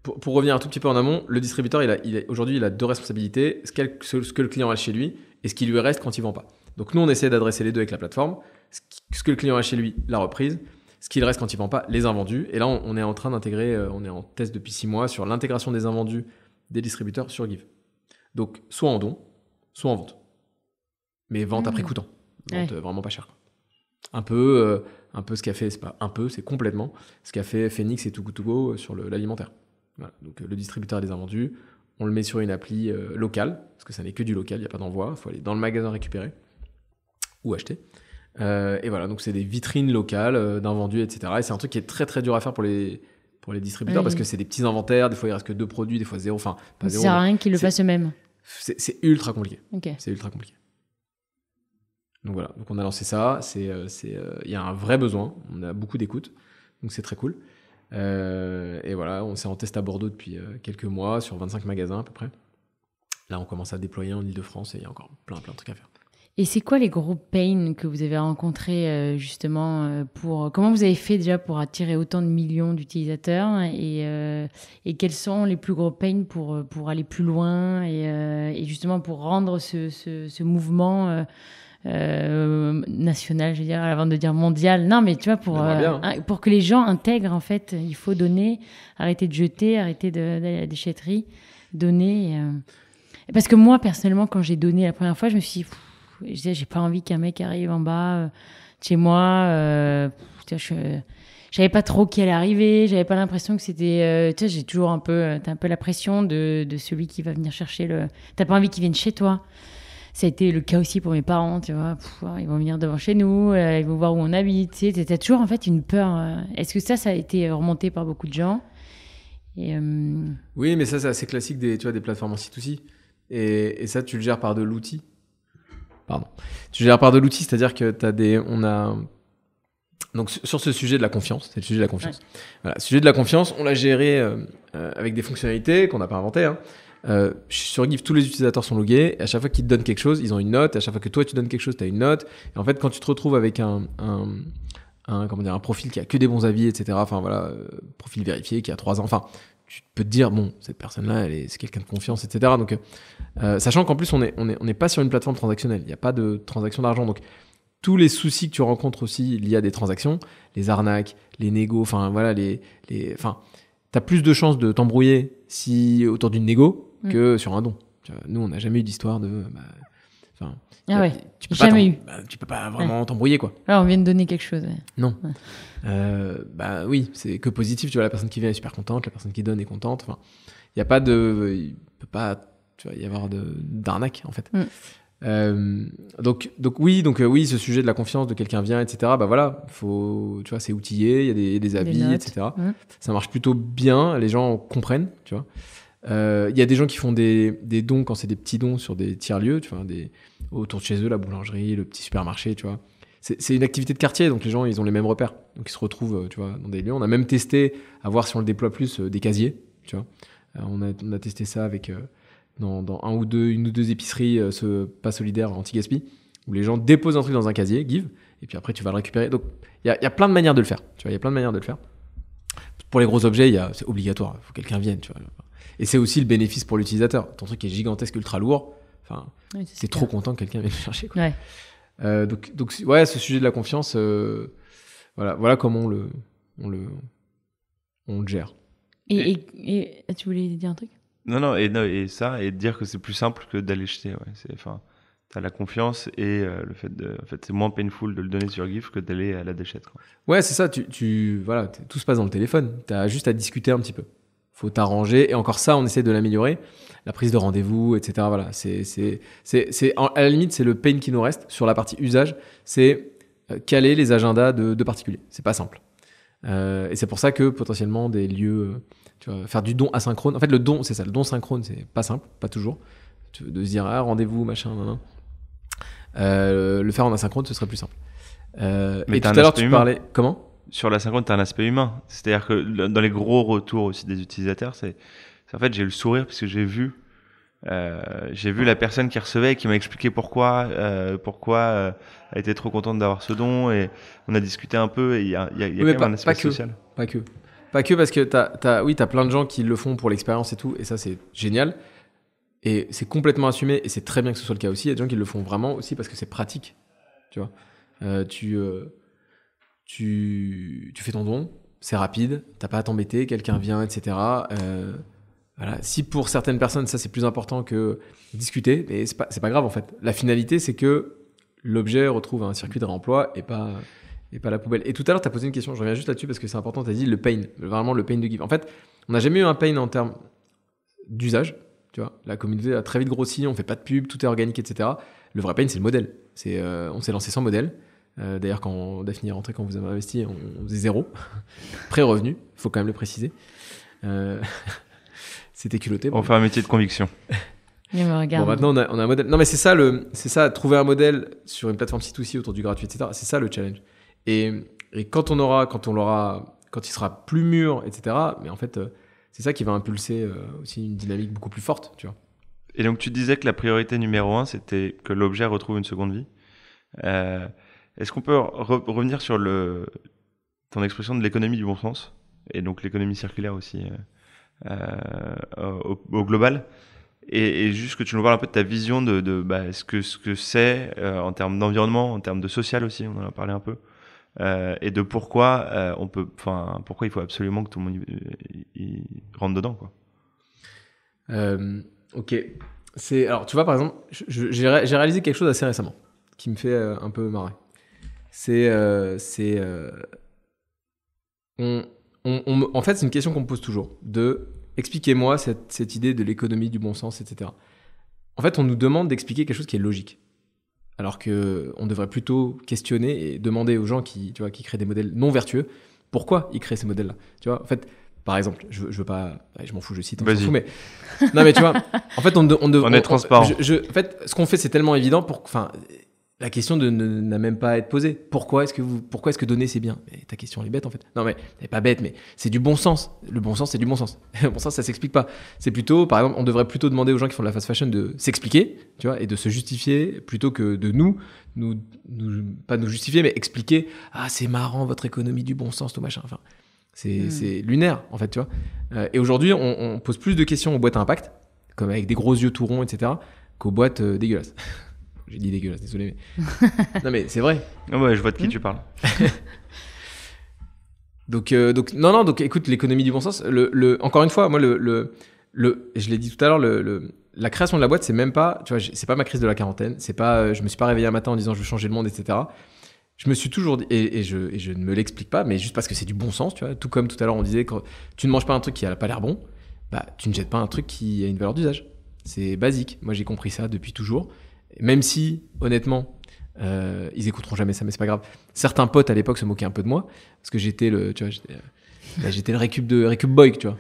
pour revenir un tout petit peu en amont, le distributeur, aujourd'hui, il a 2 responsabilités, ce que le client a chez lui et ce qui lui reste quand il ne vend pas. Donc nous, on essaie d'adresser les deux avec la plateforme, ce que le client a chez lui, la reprise, ce qu'il reste quand il ne vend pas, les invendus. Et là, on est en train d'intégrer, on est en test depuis 6 mois sur l'intégration des invendus des distributeurs sur Give. Donc soit en don, soit en vente. Mais vente après coûtant. Vente vraiment pas cher. Un peu ce qu'a fait, c'est complètement ce qu'a fait Phoenix et Too Good To Go sur l'alimentaire. Voilà. Donc le distributeur a des invendus, on le met sur une appli locale, parce que ça n'est que du local, il n'y a pas d'envoi, il faut aller dans le magasin récupérer. ou acheter. Et voilà, donc c'est des vitrines locales d'invendus, etc. Et c'est un truc qui est très très dur à faire pour les distributeurs parce que c'est des petits inventaires, des fois il reste que 2 produits, des fois 0, enfin pas 0. Ça sert à rien qu'ils le fassent eux-mêmes. C'est ultra compliqué. Ok. C'est ultra compliqué. Donc voilà, donc on a lancé ça, il y a un vrai besoin, on a beaucoup d'écoute, donc c'est très cool. Et voilà, on s'est en test à Bordeaux depuis quelques mois, sur 25 magasins à peu près. Là, on commence à déployer en Ile-de-France et il y a encore plein de trucs à faire. Et c'est quoi les gros pains que vous avez rencontrés justement comment vous avez fait déjà pour attirer autant de millions d'utilisateurs et quels sont les plus gros pains pour aller plus loin et justement pour rendre ce mouvement national, je veux dire, avant de dire mondial. Non, mais tu vois, pour que les gens intègrent, en fait, il faut donner, arrêter de jeter, arrêter d'aller à la déchetterie, donner. Parce que moi, personnellement, quand j'ai donné la première fois, je me suis dit, je disais, j'ai pas envie qu'un mec arrive en bas chez moi. J'avais pas trop qui allait arriver. J'avais pas l'impression que c'était. Tu sais, j'ai toujours t'as un peu la pression de celui qui va venir chercher le. T'as pas envie qu'il vienne chez toi. Ça a été le cas aussi pour mes parents, tu vois. Ils vont venir devant chez nous, ils vont voir où on habite. Tu sais, t'as toujours en fait une peur. Est-ce que ça a été remonté par beaucoup de gens? Oui, mais ça, c'est assez classique des plateformes en C2C. Et ça, tu le gères par de l'outil. Tu le gères par de l'outil, c'est-à-dire que donc sur ce sujet de la confiance, c'est le sujet de la confiance. Ouais. Voilà, sujet de la confiance, on l'a géré avec des fonctionnalités qu'on n'a pas inventées. Sur Give, tous les utilisateurs sont logués. Et à chaque fois qu'ils te donnent quelque chose, ils ont une note. Et à chaque fois que toi tu donnes quelque chose, tu as une note. Et en fait, quand tu te retrouves avec un profil qui a que des bons avis, etc. Enfin voilà, profil vérifié qui a 3 ans. Enfin, tu peux te dire bon, cette personne-là, c'est quelqu'un de confiance, etc. Donc, sachant qu'en plus on n'est pas sur une plateforme transactionnelle. Il n'y a pas de transaction d'argent. Donc tous les soucis que tu rencontres aussi liés à des transactions, les arnaques, les négos, enfin voilà, t'as plus de chances de t'embrouiller autour d'une négo que sur un don. Nous, on n'a jamais eu d'histoire de. Tu peux pas vraiment t'embrouiller, quoi. Alors, on vient de donner quelque chose. Ouais. Non. Ouais. Oui, c'est que positif. Tu vois, la personne qui vient est super contente, la personne qui donne est contente. Enfin, il peut pas, tu vois, y avoir d'arnaque, en fait. Donc oui, ce sujet de la confiance, de quelqu'un vient, etc. Bah voilà, tu vois, c'est outillé, il y a des avis, etc. Ça marche plutôt bien, les gens comprennent, tu vois. Il y a des gens qui font des dons quand c'est des petits dons sur des tiers-lieux, tu vois, autour de chez eux, la boulangerie, le petit supermarché, tu vois. C'est une activité de quartier, donc les gens, ils ont les mêmes repères. Donc ils se retrouvent, tu vois, dans des lieux. On a même testé, à voir si on le déploie plus, des casiers, tu vois. On a testé ça avec, dans une ou deux épiceries pas solidaires anti-gaspi, où les gens déposent un truc dans un casier, Give, et puis après tu vas le récupérer. Donc il y a plein de manières de le faire, tu vois, il y a plein de manières de le faire. Pour les gros objets, c'est obligatoire, il faut que quelqu'un vienne, tu vois. Et c'est aussi le bénéfice pour l'utilisateur. Ton truc est gigantesque, ultra lourd. Enfin, t'es trop content que quelqu'un vienne le chercher, quoi. Ouais. Donc, ouais, ce sujet de la confiance, voilà comment on le gère. Et tu voulais dire un truc? Non, et dire que c'est plus simple que d'aller jeter. Ouais. T'as la confiance et le fait en fait, c'est moins painful de le donner sur Give que d'aller à la déchette, quoi. Ouais, c'est ça. Voilà, tout se passe dans le téléphone. T'as juste à discuter un petit peu. Faut t'arranger, et encore ça, on essaie de l'améliorer. La prise de rendez-vous, etc. Voilà, à la limite, c'est le pain qui nous reste sur la partie usage. C'est caler les agendas de particuliers. C'est pas simple. Et c'est pour ça que potentiellement des lieux, tu vois, faire du don asynchrone. En fait, le don, c'est ça. Le don synchrone, c'est pas simple, pas toujours. De se dire rendez-vous, machin, nan. Le faire en asynchrone, ce serait plus simple. Et tout à l'heure, tu parlais comment? Sur l'asynchrone, tu as un aspect humain. C'est-à-dire que dans les gros retours aussi des utilisateurs, c'est en fait, j'ai eu le sourire parce que j'ai vu la personne qui recevait et qui m'a expliqué pourquoi elle était trop contente d'avoir ce don, et on a discuté un peu, et il y a quand même un aspect social. Pas que parce que t'as plein de gens qui le font pour l'expérience et tout, et ça c'est génial. Et c'est complètement assumé, et c'est très bien que ce soit le cas aussi. Il y a des gens qui le font vraiment aussi parce que c'est pratique. Tu vois, tu fais ton don, c'est rapide, t'as pas à t'embêter, quelqu'un vient, etc. Voilà. Si pour certaines personnes, ça c'est plus important que discuter, mais c'est pas grave en fait. La finalité, c'est que l'objet retrouve un circuit de réemploi et pas la poubelle. Et tout à l'heure, t'as posé une question, je reviens juste là-dessus parce que c'est important, t'as dit le pain, vraiment le pain de Give. En fait, on n'a jamais eu un pain en termes d'usage. Tu vois, la communauté a très vite grossi, on fait pas de pub, tout est organique, etc. Le vrai pain, c'est le modèle. On s'est lancé sans modèle. D'ailleurs, quand Daphne est rentrée, quand vous avez investi, on faisait 0. Pré-revenu, il faut quand même le préciser. C'était culotté. On fait un métier de conviction. Regarde. Bon, maintenant, on a un modèle. Non, mais c'est ça, trouver un modèle sur une plateforme C2C autour du gratuit, etc. C'est ça le challenge. Et quand il sera plus mûr, etc. Mais en fait, c'est ça qui va impulser aussi une dynamique beaucoup plus forte, tu vois. Et donc, tu disais que la priorité numéro 1, c'était que l'objet retrouve une seconde vie. Est-ce qu'on peut revenir sur ton expression de l'économie du bon sens et donc l'économie circulaire aussi au global et juste que tu nous parles un peu de ta vision de ce que c'est en termes d'environnement, en termes de social aussi, on en a parlé un peu, et de pourquoi pourquoi il faut absolument que tout le monde y rentre dedans, quoi. Ok. Alors, tu vois, par exemple, j'ai réalisé quelque chose assez récemment qui me fait un peu marrer. En fait, c'est une question qu'on me pose toujours. Expliquez-moi cette idée de l'économie du bon sens, etc. En fait, on nous demande d'expliquer quelque chose qui est logique. Alors qu'on devrait plutôt questionner et demander aux gens qui créent des modèles non vertueux pourquoi ils créent ces modèles-là. Tu vois, en fait, par exemple, je veux pas, je m'en fous, je cite, on s'en fout, mais non, mais tu vois, en fait, on est transparent. En fait, ce qu'on fait, c'est tellement évident la question n'a même pas à être posée. Pourquoi est-ce que donner c'est bien? Mais ta question elle est bête en fait. Non mais elle est pas bête, mais c'est du bon sens. Le bon sens c'est du bon sens. Le bon sens ça s'explique pas. C'est plutôt, par exemple, on devrait plutôt demander aux gens qui font de la fast fashion de s'expliquer, tu vois, et de se justifier plutôt que de pas nous justifier, mais expliquer. Ah c'est marrant votre économie du bon sens, tout machin. Enfin, c'est lunaire en fait, tu vois. Et aujourd'hui on pose plus de questions aux boîtes à impact, comme avec des gros yeux tout ronds, etc., qu'aux boîtes dégueulasses. J'ai dit dégueulasse, désolé. Mais... non, mais c'est vrai. Oh ouais, je vois de qui tu parles. Donc, écoute, l'économie du bon sens, encore une fois, moi, je l'ai dit tout à l'heure, la création de la boîte, c'est même pas, tu vois, c'est pas ma crise de la quarantaine, c'est pas, je me suis pas réveillé un matin en disant je veux changer le monde, etc. Je me suis toujours dit, et je ne me l'explique pas, mais juste parce que c'est du bon sens, tu vois, tout comme tout à l'heure on disait, quand tu ne manges pas un truc qui a pas l'air bon, bah, tu ne jettes pas un truc qui a une valeur d'usage. C'est basique. Moi, j'ai compris ça depuis toujours. Même si, honnêtement, ils écouteront jamais ça, mais c'est pas grave. Certains potes à l'époque se moquaient un peu de moi parce que j'étais le récup boy, tu vois.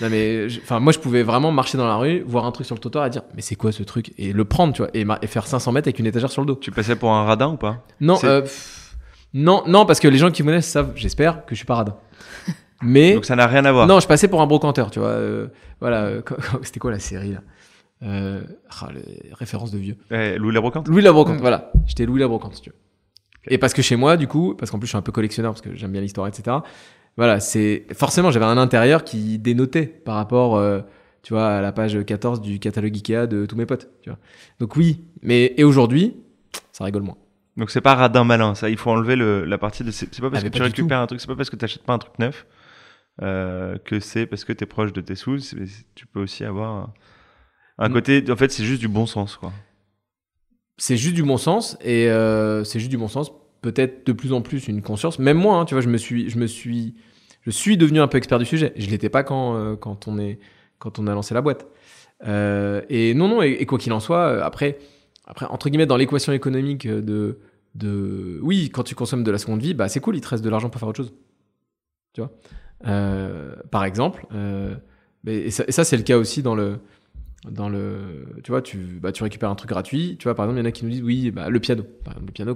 Non mais, moi, je pouvais vraiment marcher dans la rue, voir un truc sur le trottoir et dire mais c'est quoi ce truc et le prendre, tu vois, et faire 500 mètres avec une étagère sur le dos. Tu passais pour un radin ou pas? Non, non, parce que les gens qui me connaissent savent, j'espère, que je suis pas radin. Mais donc ça n'a rien à voir. Non, je passais pour un brocanteur, tu vois. Voilà, c'était quoi la série là? Les références de vieux. Louis la Brocante. Louis la Brocante, voilà. J'étais Louis la Brocante, si tu veux. Okay. Et parce que chez moi, du coup, parce qu'en plus je suis un peu collectionneur, parce que j'aime bien l'histoire, etc. Voilà, forcément j'avais un intérieur qui dénotait par rapport, tu vois, à la page 14 du catalogue Ikea de tous mes potes, tu vois. Donc oui, et aujourd'hui, ça rigole moins. Donc c'est pas radin malin, ça. Il faut enlever la partie de. C'est pas parce que tu récupères un truc, c'est pas parce que tu achètes pas un truc neuf que c'est parce que t'es proche de tes sous. Tu peux aussi avoir un côté. En fait, c'est juste du bon sens, quoi. C'est juste du bon sens et c'est juste du bon sens. Peut-être de plus en plus une conscience. Même moi, hein, tu vois, je suis devenu un peu expert du sujet. Je l'étais pas quand on a lancé la boîte. Et non, et quoi qu'il en soit, après entre guillemets dans l'équation économique oui, quand tu consommes de la seconde vie, bah c'est cool, il te reste de l'argent pour faire autre chose. Tu vois. Par exemple, et ça c'est le cas aussi dans le tu vois, tu récupères un truc gratuit, tu vois, par exemple, il y en a qui nous disent oui, bah le piano,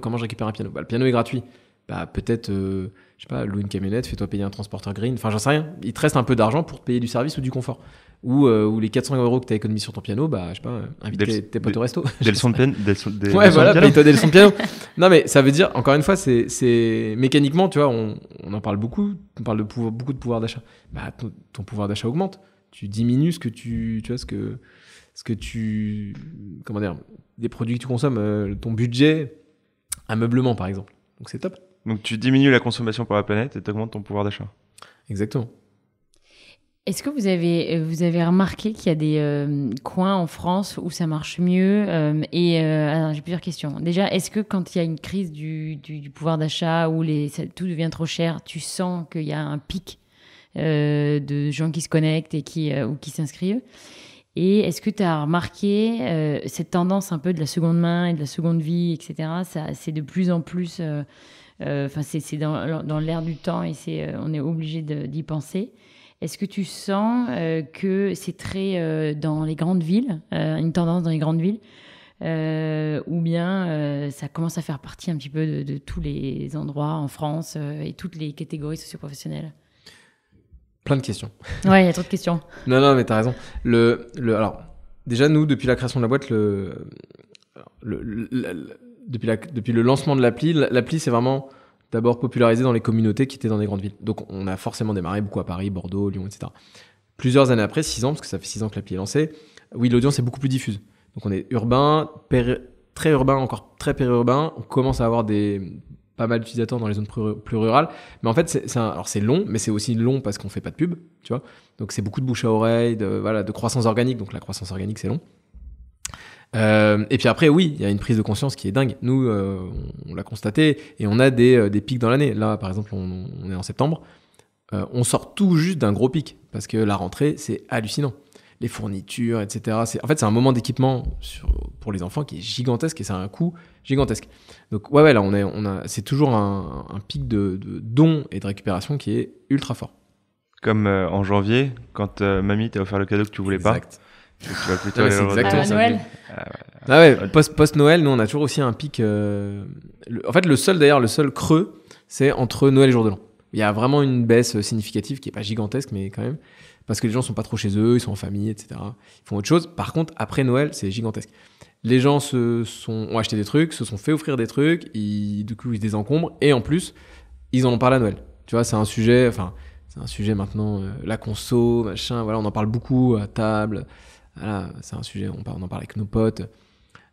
comment je récupère un piano? Bah le piano est gratuit. Bah peut-être je sais pas, loue une camionnette, fais-toi payer un transporteur green, enfin j'en sais rien. Il te reste un peu d'argent pour te payer du service ou du confort. Ou les 400 € que tu as économisé sur ton piano, bah je sais pas, invite tes potes au resto. Des leçons de piano. Ouais, voilà, paye-toi des leçons de piano. Non mais ça veut dire, encore une fois, c'est mécaniquement, tu vois, on en parle beaucoup, on parle de beaucoup de pouvoir d'achat. Bah ton pouvoir d'achat augmente. Tu diminues comment dire, des produits que tu consommes, ton budget, ameublement par exemple. Donc c'est top. Donc tu diminues la consommation pour la planète et tu augmentes ton pouvoir d'achat. Exactement. Est-ce que vous avez remarqué qu'il y a des coins en France où ça marche mieux alors j'ai plusieurs questions. Déjà, est-ce que quand il y a une crise du pouvoir d'achat où tout devient trop cher, tu sens qu'il y a un pic de gens qui se connectent et qui s'inscrivent? Et est-ce que tu as remarqué cette tendance un peu de la seconde main et de la seconde vie, etc. C'est de plus en plus... c'est dans l'air du temps et on est obligé d'y penser. Est-ce que tu sens que c'est très dans les grandes villes, une tendance dans les grandes villes, ou bien ça commence à faire partie un petit peu de tous les endroits en France et toutes les catégories socio-professionnelles? Plein de questions. Ouais, il y a trop de questions. Non, mais t'as raison. Alors, déjà, nous, depuis la création de la boîte, depuis le lancement de l'appli, c'est vraiment d'abord popularisé dans les communautés qui étaient dans les grandes villes. Donc, on a forcément démarré beaucoup à Paris, Bordeaux, Lyon, etc. Plusieurs années après, 6 ans, parce que ça fait 6 ans que l'appli est lancée, oui, l'audience est beaucoup plus diffuse. Donc, on est urbain, très urbain, encore très périurbain. On commence à avoir pas mal d'utilisateurs dans les zones plus rurales. Mais en fait, alors c'est long, mais c'est aussi long parce qu'on fait pas de pub, tu vois. Donc, c'est beaucoup de bouche à oreille, de croissance organique. Donc, la croissance organique, c'est long. Et puis après, oui, il y a une prise de conscience qui est dingue. Nous, on l'a constaté et on a des pics dans l'année. Là, par exemple, on est en septembre. On sort tout juste d'un gros pic parce que la rentrée, c'est hallucinant. Les fournitures, etc. C'est un moment d'équipement pour les enfants qui est gigantesque et ça a un coût gigantesque. Donc ouais, là, c'est toujours un pic de dons et de récupération qui est ultra fort. Comme en janvier, quand mamie t'a offert le cadeau que tu voulais pas. Tu vas plutôt aller c'est exactement ça. Noël. Ah ouais, post-Noël, nous on a toujours aussi un pic. En fait, le seul creux, c'est entre Noël et Jour de l'An. Il y a vraiment une baisse significative qui est pas gigantesque, mais quand même. Parce que les gens sont pas trop chez eux, ils sont en famille, etc. Ils font autre chose. Par contre, après Noël, c'est gigantesque. Les gens ont acheté des trucs, se sont fait offrir des trucs, du coup ils se désencombrent, et en plus, ils en ont parlé à Noël. Tu vois, c'est un sujet maintenant, la conso, machin, voilà, on en parle beaucoup à table. Voilà, c'est un sujet, on en parle avec nos potes.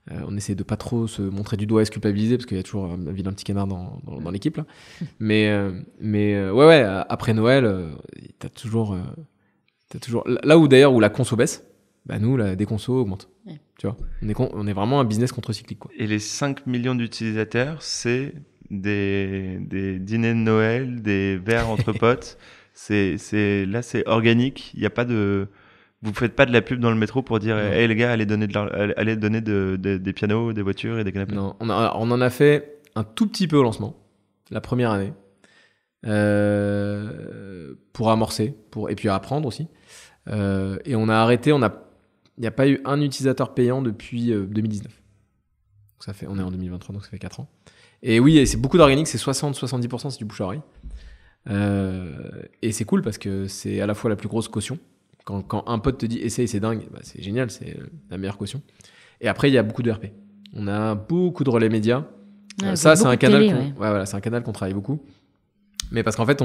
On essaie de pas trop se montrer du doigt et se culpabiliser parce qu'il y a toujours un vilain petit canard dans l'équipe là. Mais ouais, après Noël, t'as toujours là où d'ailleurs où la conso baisse, bah nous la déconso augmente. Ouais. Tu vois, on est vraiment un business contre-cyclique quoi. Et les 5 millions d'utilisateurs, c'est des dîners de Noël, des verres entre potes. C'est organique, il y a pas de Vous faites pas de la pub dans le métro pour dire hey les gars, allez donner des pianos, des voitures et des canapés. Non, on en a fait un tout petit peu au lancement, la première année, pour amorcer, et puis apprendre aussi. Et on a arrêté, il n'y a pas eu un utilisateur payant depuis 2019. Donc on est en 2023, donc ça fait 4 ans. Et oui, c'est beaucoup d'organique, c'est 60-70%, c'est du bouche à oreille. Et c'est cool parce que c'est à la fois la plus grosse caution. Quand un pote te dit essaye, c'est dingue, bah c'est génial, c'est la meilleure caution. Et après, il y a beaucoup de RP. On a beaucoup de relais médias. Ça, c'est un canal c'est un canal qu'on travaille beaucoup. Mais parce qu'en fait,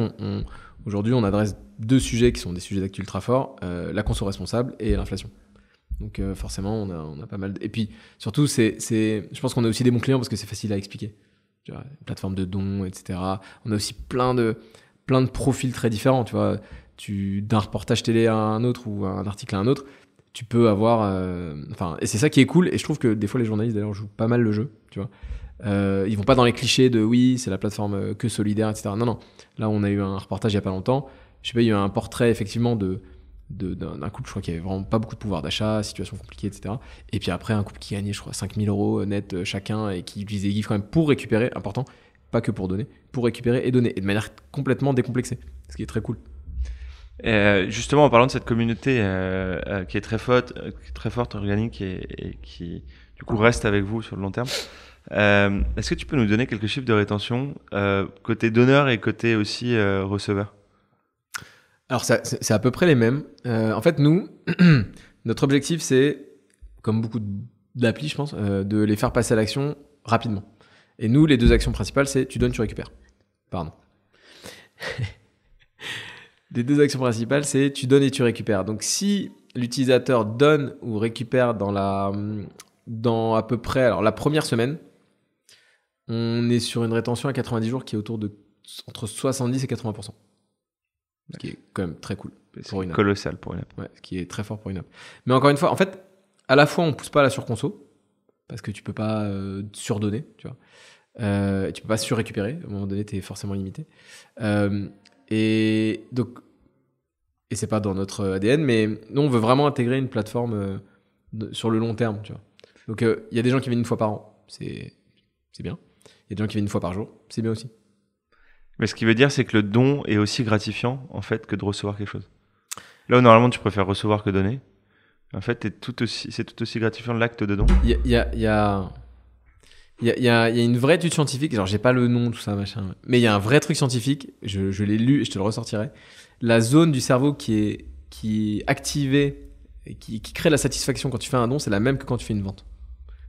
aujourd'hui, on adresse 2 sujets qui sont des sujets d'actu ultra forts, la conso responsable et l'inflation. Donc forcément, on a pas mal. Et puis surtout, je pense qu'on a aussi des bons clients parce que c'est facile à expliquer. Tu vois, une plateforme de dons, etc. On a aussi plein de profils très différents. Tu vois, d'un reportage télé à un autre ou un article à un autre, tu peux avoir. Et c'est ça qui est cool. Et je trouve que des fois, les journalistes d'ailleurs jouent pas mal le jeu. Tu vois, ils vont pas dans les clichés de oui, c'est la plateforme que solidaire, etc. Non. Là, on a eu un reportage il y a pas longtemps. Je sais pas, il y a eu un portrait effectivement d'un couple, je crois qu'il y avait vraiment pas beaucoup de pouvoir d'achat, situation compliquée, etc. Et puis après, un couple qui gagnait, je crois, 5 000 euros net chacun et qui utilisait GIF quand même pour récupérer, important, pas que pour donner, pour récupérer et donner, et de manière complètement décomplexée, ce qui est très cool. Justement, en parlant de cette communauté qui est très forte, organique et qui, du coup, reste avec vous sur le long terme, est-ce que tu peux nous donner quelques chiffres de rétention côté donneur et côté aussi receveur? Alors, c'est à peu près les mêmes. En fait, nous, notre objectif, c'est, comme beaucoup d'applis, je pense, de les faire passer à l'action rapidement. Et nous, les 2 actions principales, c'est tu donnes, tu récupères. Pardon. Les 2 actions principales, c'est tu donnes et tu récupères. Donc, si l'utilisateur donne ou récupère dans à peu près, alors la première semaine, on est sur une rétention à 90 jours qui est entre 70 et 80%. Ce qui est quand même très cool. Pour une app. Colossal pour une app. Ouais, ce qui est très fort pour une app. Mais encore une fois, en fait, à la fois, on pousse pas à la surconso, parce que tu peux pas surdonner, tu vois. Tu peux pas surrécupérer. À un moment donné, tu es forcément limité. Et et c'est pas dans notre ADN, mais nous, on veut vraiment intégrer une plateforme sur le long terme, tu vois. Donc, il y a des gens qui viennent une fois par an, c'est bien. Il y a des gens qui viennent une fois par jour, c'est bien aussi. Mais ce qui veut dire, c'est que le don est aussi gratifiant, en fait, que de recevoir quelque chose. Là où normalement, tu préfères recevoir que donner. En fait, c'est tout aussi gratifiant l'acte de don. Il y a une vraie étude scientifique, genre j'ai pas le nom, tout ça, machin, mais il y a un vrai truc scientifique, je l'ai lu et je te le ressortirai. La zone du cerveau qui est activée et qui crée la satisfaction quand tu fais un don, c'est la même que quand tu fais une vente.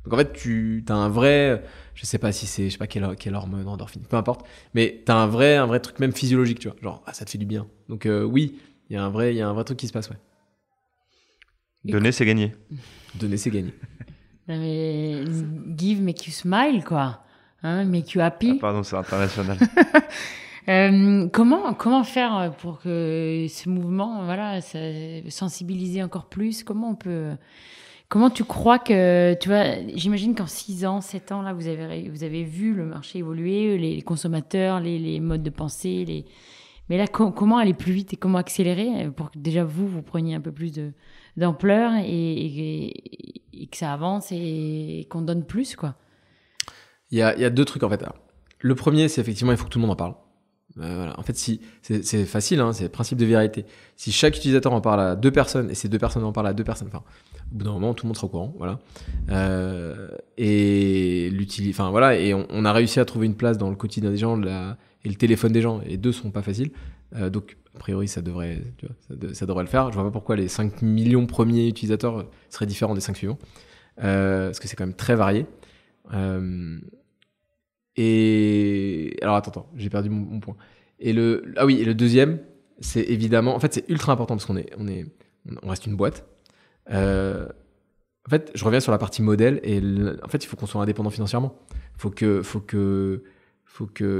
Donc en fait, tu as un vrai, je sais pas si c'est, je sais pas quelle hormone, endorphine, peu importe, mais tu as un vrai truc même physiologique, tu vois, genre ça te fait du bien. Donc oui, il y a un vrai truc qui se passe, ouais. Donner, c'est gagner. Donner, c'est gagner. Mais give make you smile, quoi. Hein, make you happy. Ah, pardon, c'est international. Comment faire pour que ce mouvement, voilà, sensibiliser encore plus? Comment tu crois que, tu vois, j'imagine qu'en 6 ans, 7 ans, là, vous avez vu le marché évoluer, les consommateurs, les modes de pensée, mais là, comment aller plus vite et comment accélérer pour que déjà vous preniez un peu plus d'ampleur et que ça avance et qu'on donne plus, quoi. Il y a 2 trucs en fait. Alors, le premier, c'est effectivement, il faut que tout le monde en parle. Voilà. En fait, si c'est facile, hein, c'est le principe de viralité. Si chaque utilisateur en parle à 2 personnes et ces 2 personnes en parlent à 2 personnes, enfin, au bout d'un moment, tout le monde sera au courant, voilà. Et voilà, et on a réussi à trouver une place dans le quotidien des gens, et le téléphone des gens. Et 2 sont pas faciles, donc a priori ça devrait le faire. Je vois pas pourquoi les 5 millions premiers utilisateurs seraient différents des 5 suivants, parce que c'est quand même très varié. Et alors attends, j'ai perdu mon point. Et le deuxième, c'est évidemment, en fait, c'est ultra important parce on reste une boîte. En fait, je reviens sur la partie modèle et en fait, il faut qu'on soit indépendant financièrement. Faut que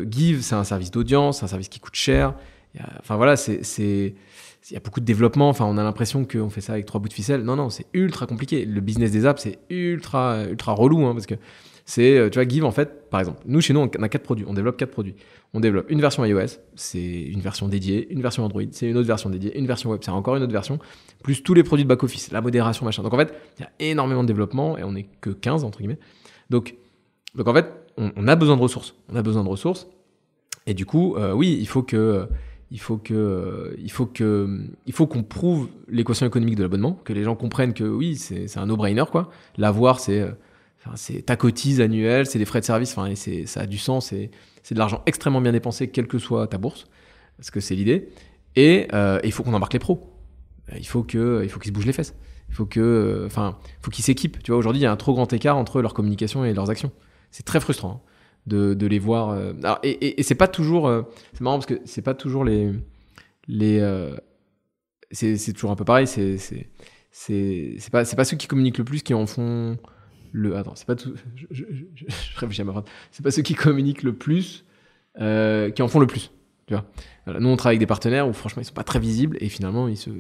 Give, c'est un service d'audience, c'est un service qui coûte cher. Enfin voilà, il y a beaucoup de développement. Enfin, on a l'impression qu'on fait ça avec 3 bouts de ficelle. Non, c'est ultra compliqué. Le business des apps, c'est ultra relou, hein, parce que tu vois, Give, en fait, par exemple, nous, chez nous, on a 4 produits. On développe 4 produits. On développe une version iOS, c'est une version dédiée, une version Android, c'est une autre version dédiée, une version web, c'est encore une autre version, plus tous les produits de back-office, la modération, machin. Donc en fait, il y a énormément de développement et on n'est que 15, entre guillemets. Donc en fait, on a besoin de ressources. Et du coup, oui, il faut qu'on prouve l'équation économique de l'abonnement, que les gens comprennent que oui, c'est un no-brainer, quoi. L'avoir, c'est ta cotise annuelle, c'est des frais de service, et ça a du sens, c'est de l'argent extrêmement bien dépensé, quelle que soit ta bourse, parce que c'est l'idée. Et il faut qu'on embarque les pros. Il faut qu'ils se bougent les fesses. Il faut qu'ils s'équipent. Tu vois, aujourd'hui, il y a un trop grand écart entre leur communication et leurs actions. C'est très frustrant, hein, de les voir. Alors, et c'est pas toujours. C'est marrant parce que c'est pas toujours c'est toujours un peu pareil. C'est pas ceux qui communiquent le plus qui en font. Attends, c'est pas tout. Je réfléchis à ma phrase. C'est pas ceux qui communiquent le plus qui en font le plus. Tu vois. Voilà, nous, on travaille avec des partenaires où franchement, ils sont pas très visibles et finalement, ils se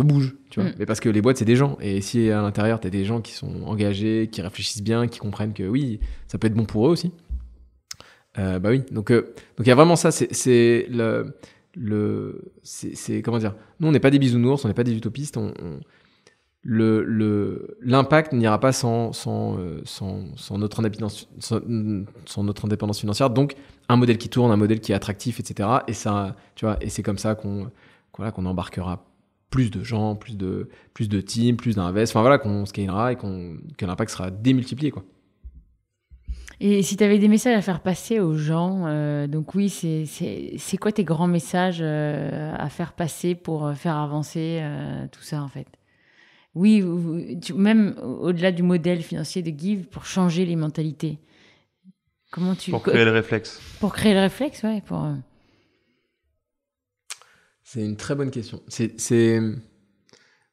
bougent. Tu vois. Mais parce que les boîtes, c'est des gens. Et si à l'intérieur, tu as des gens qui sont engagés, qui réfléchissent bien, qui comprennent que oui, ça peut être bon pour eux aussi. Bah oui. Donc il y a vraiment ça. C'est comment dire. Nous, on n'est pas des bisounours, on n'est pas des utopistes. L'impact n'ira pas sans notre indépendance financière. Donc, un modèle qui tourne, un modèle qui est attractif, etc. Et ça, tu vois, et c'est comme ça qu'on embarquera plus de gens, plus de teams, plus d'invest. Enfin voilà, qu'on scalera et que l'impact sera démultiplié, quoi. Et si tu avais des messages à faire passer aux gens, donc oui, c'est quoi tes grands messages à faire passer pour faire avancer tout ça, en fait? Oui, même au-delà du modèle financier de Give, pour changer les mentalités. Pour créer le réflexe. Pour créer le réflexe, ouais. C'est une très bonne question.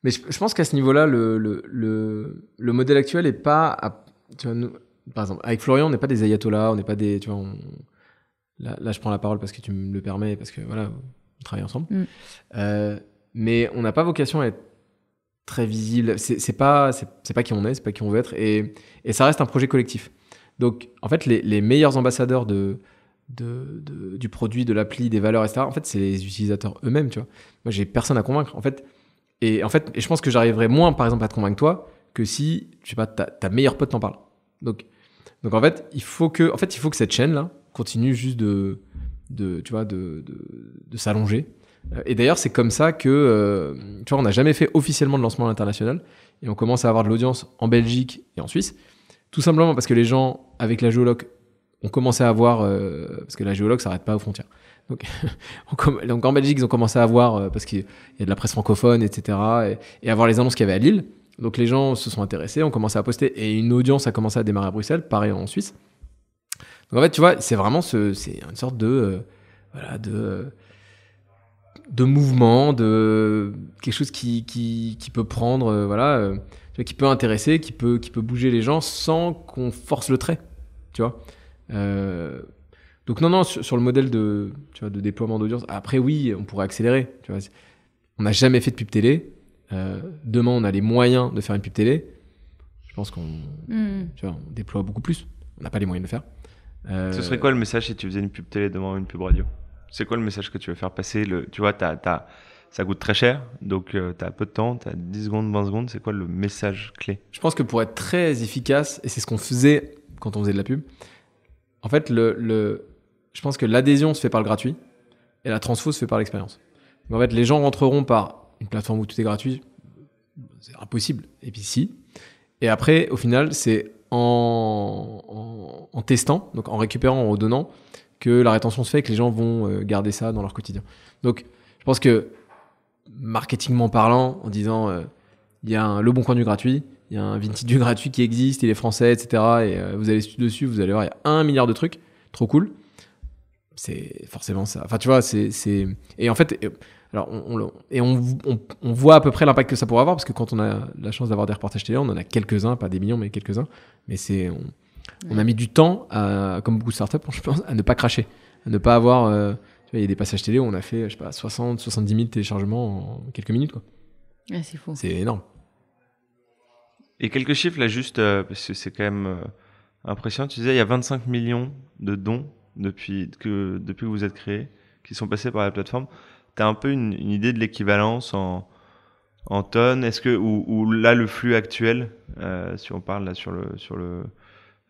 Mais je pense qu'à ce niveau-là, le modèle actuel est pas... tu vois, nous, par exemple, avec Florian, on n'est pas des ayatollahs, on n'est pas des... Tu vois, là, je prends la parole parce que tu me le permets, parce que voilà, on travaille ensemble. Mais on n'a pas vocation à être très visible. C'est pas qui on est, c'est pas qui on veut être. Et ça reste un projet collectif. Donc, en fait, les meilleurs ambassadeurs de du produit, de l'appli, des valeurs, etc. En fait, c'est les utilisateurs eux-mêmes, tu vois. Moi, j'ai personne à convaincre, en fait. Et je pense que j'arriverais moins, par exemple, à te convaincre toi que si, je sais pas, ta meilleure pote t'en parle. Donc en fait, il faut que cette chaîne-là continue juste de s'allonger. Et d'ailleurs, c'est comme ça que, tu vois, on n'a jamais fait officiellement de lancement à l'international et on commence à avoir de l'audience en Belgique et en Suisse. Tout simplement parce que les gens, avec la géoloc, ont commencé à avoir, parce que la géoloc, ça n'arrête pas aux frontières. Donc en Belgique, ils ont commencé à avoir, parce qu'il y a de la presse francophone, etc., et à voir les annonces qu'il y avait à Lille. Donc les gens se sont intéressés, ont commencé à poster, et une audience a commencé à démarrer à Bruxelles, pareil en Suisse. Donc en fait, tu vois, c'est vraiment c'est une sorte de mouvement, de quelque chose qui peut prendre, qui peut intéresser, qui peut bouger les gens sans qu'on force le trait, tu vois. Donc non, sur le modèle de déploiement d'audience, après oui, on pourrait accélérer, tu vois. On n'a jamais fait de pub télé. Demain, on a les moyens de faire une pub télé. Je pense qu'on on déploie beaucoup plus. On n'a pas les moyens de le faire. Ce serait quoi le message si tu faisais une pub télé demain ou une pub radio? C'est quoi le message que tu veux faire passer? Tu vois, ça coûte très cher, donc tu as peu de temps, tu as 10 secondes, 20 secondes. C'est quoi le message clé? Je pense que pour être très efficace, et c'est ce qu'on faisait quand on faisait de la pub, en fait, je pense que l'adhésion se fait par le gratuit et la transfo se fait par l'expérience. Donc en fait, les gens rentreront par une plateforme où tout est gratuit, c'est impossible. Et puis si. Et après, au final, c'est en testant, donc en récupérant, en redonnant, que la rétention se fait et que les gens vont garder ça dans leur quotidien. Donc, je pense que, marketingment parlant, en disant il y a le bon coin du gratuit, il y a un Vinted du gratuit qui existe, il est français, etc. Et vous allez dessus, vous allez voir, il y a 1 milliard de trucs, trop cool. C'est forcément ça. Enfin, tu vois, et en fait, alors on voit à peu près l'impact que ça pourrait avoir, parce que quand on a la chance d'avoir des reportages télé, on en a quelques-uns, pas des millions, mais quelques-uns. Mais on a mis du temps, comme beaucoup de startups, je pense, à ne pas cracher, à ne pas avoir. Tu vois, il y a des passages télé où on a fait, je sais pas, 60, 70 000 téléchargements en quelques minutes, quoi. Ouais, c'est fou. C'est énorme. Et quelques chiffres là, juste parce que c'est quand même impressionnant. Tu disais, il y a 25 millions de dons depuis que vous êtes créé, qui sont passés par la plateforme. Tu as un peu une idée de l'équivalence en tonnes? Est-ce que ou là le flux actuel, si on parle là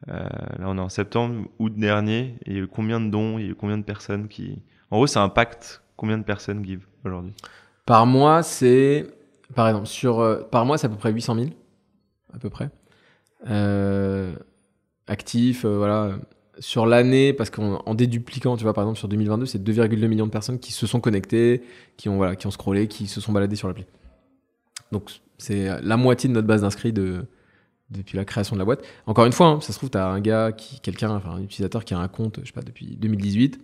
là on est en septembre, août dernier, il y a eu combien de dons, il y a eu combien de personnes qui, en gros, ça impacte combien de personnes Give aujourd'hui? Par mois, par exemple par mois, c'est à peu près 800 000 à peu près actifs, voilà. Sur l'année, parce qu'en dédupliquant, tu vois, par exemple sur 2022, c'est 2,2 millions de personnes qui se sont connectées, qui ont scrollé, qui se sont baladées sur l'appli. Donc c'est la moitié de notre base d'inscrits depuis la création de la boîte. Encore une fois, ça se trouve, tu as un utilisateur qui a un compte, je sais pas, depuis 2018,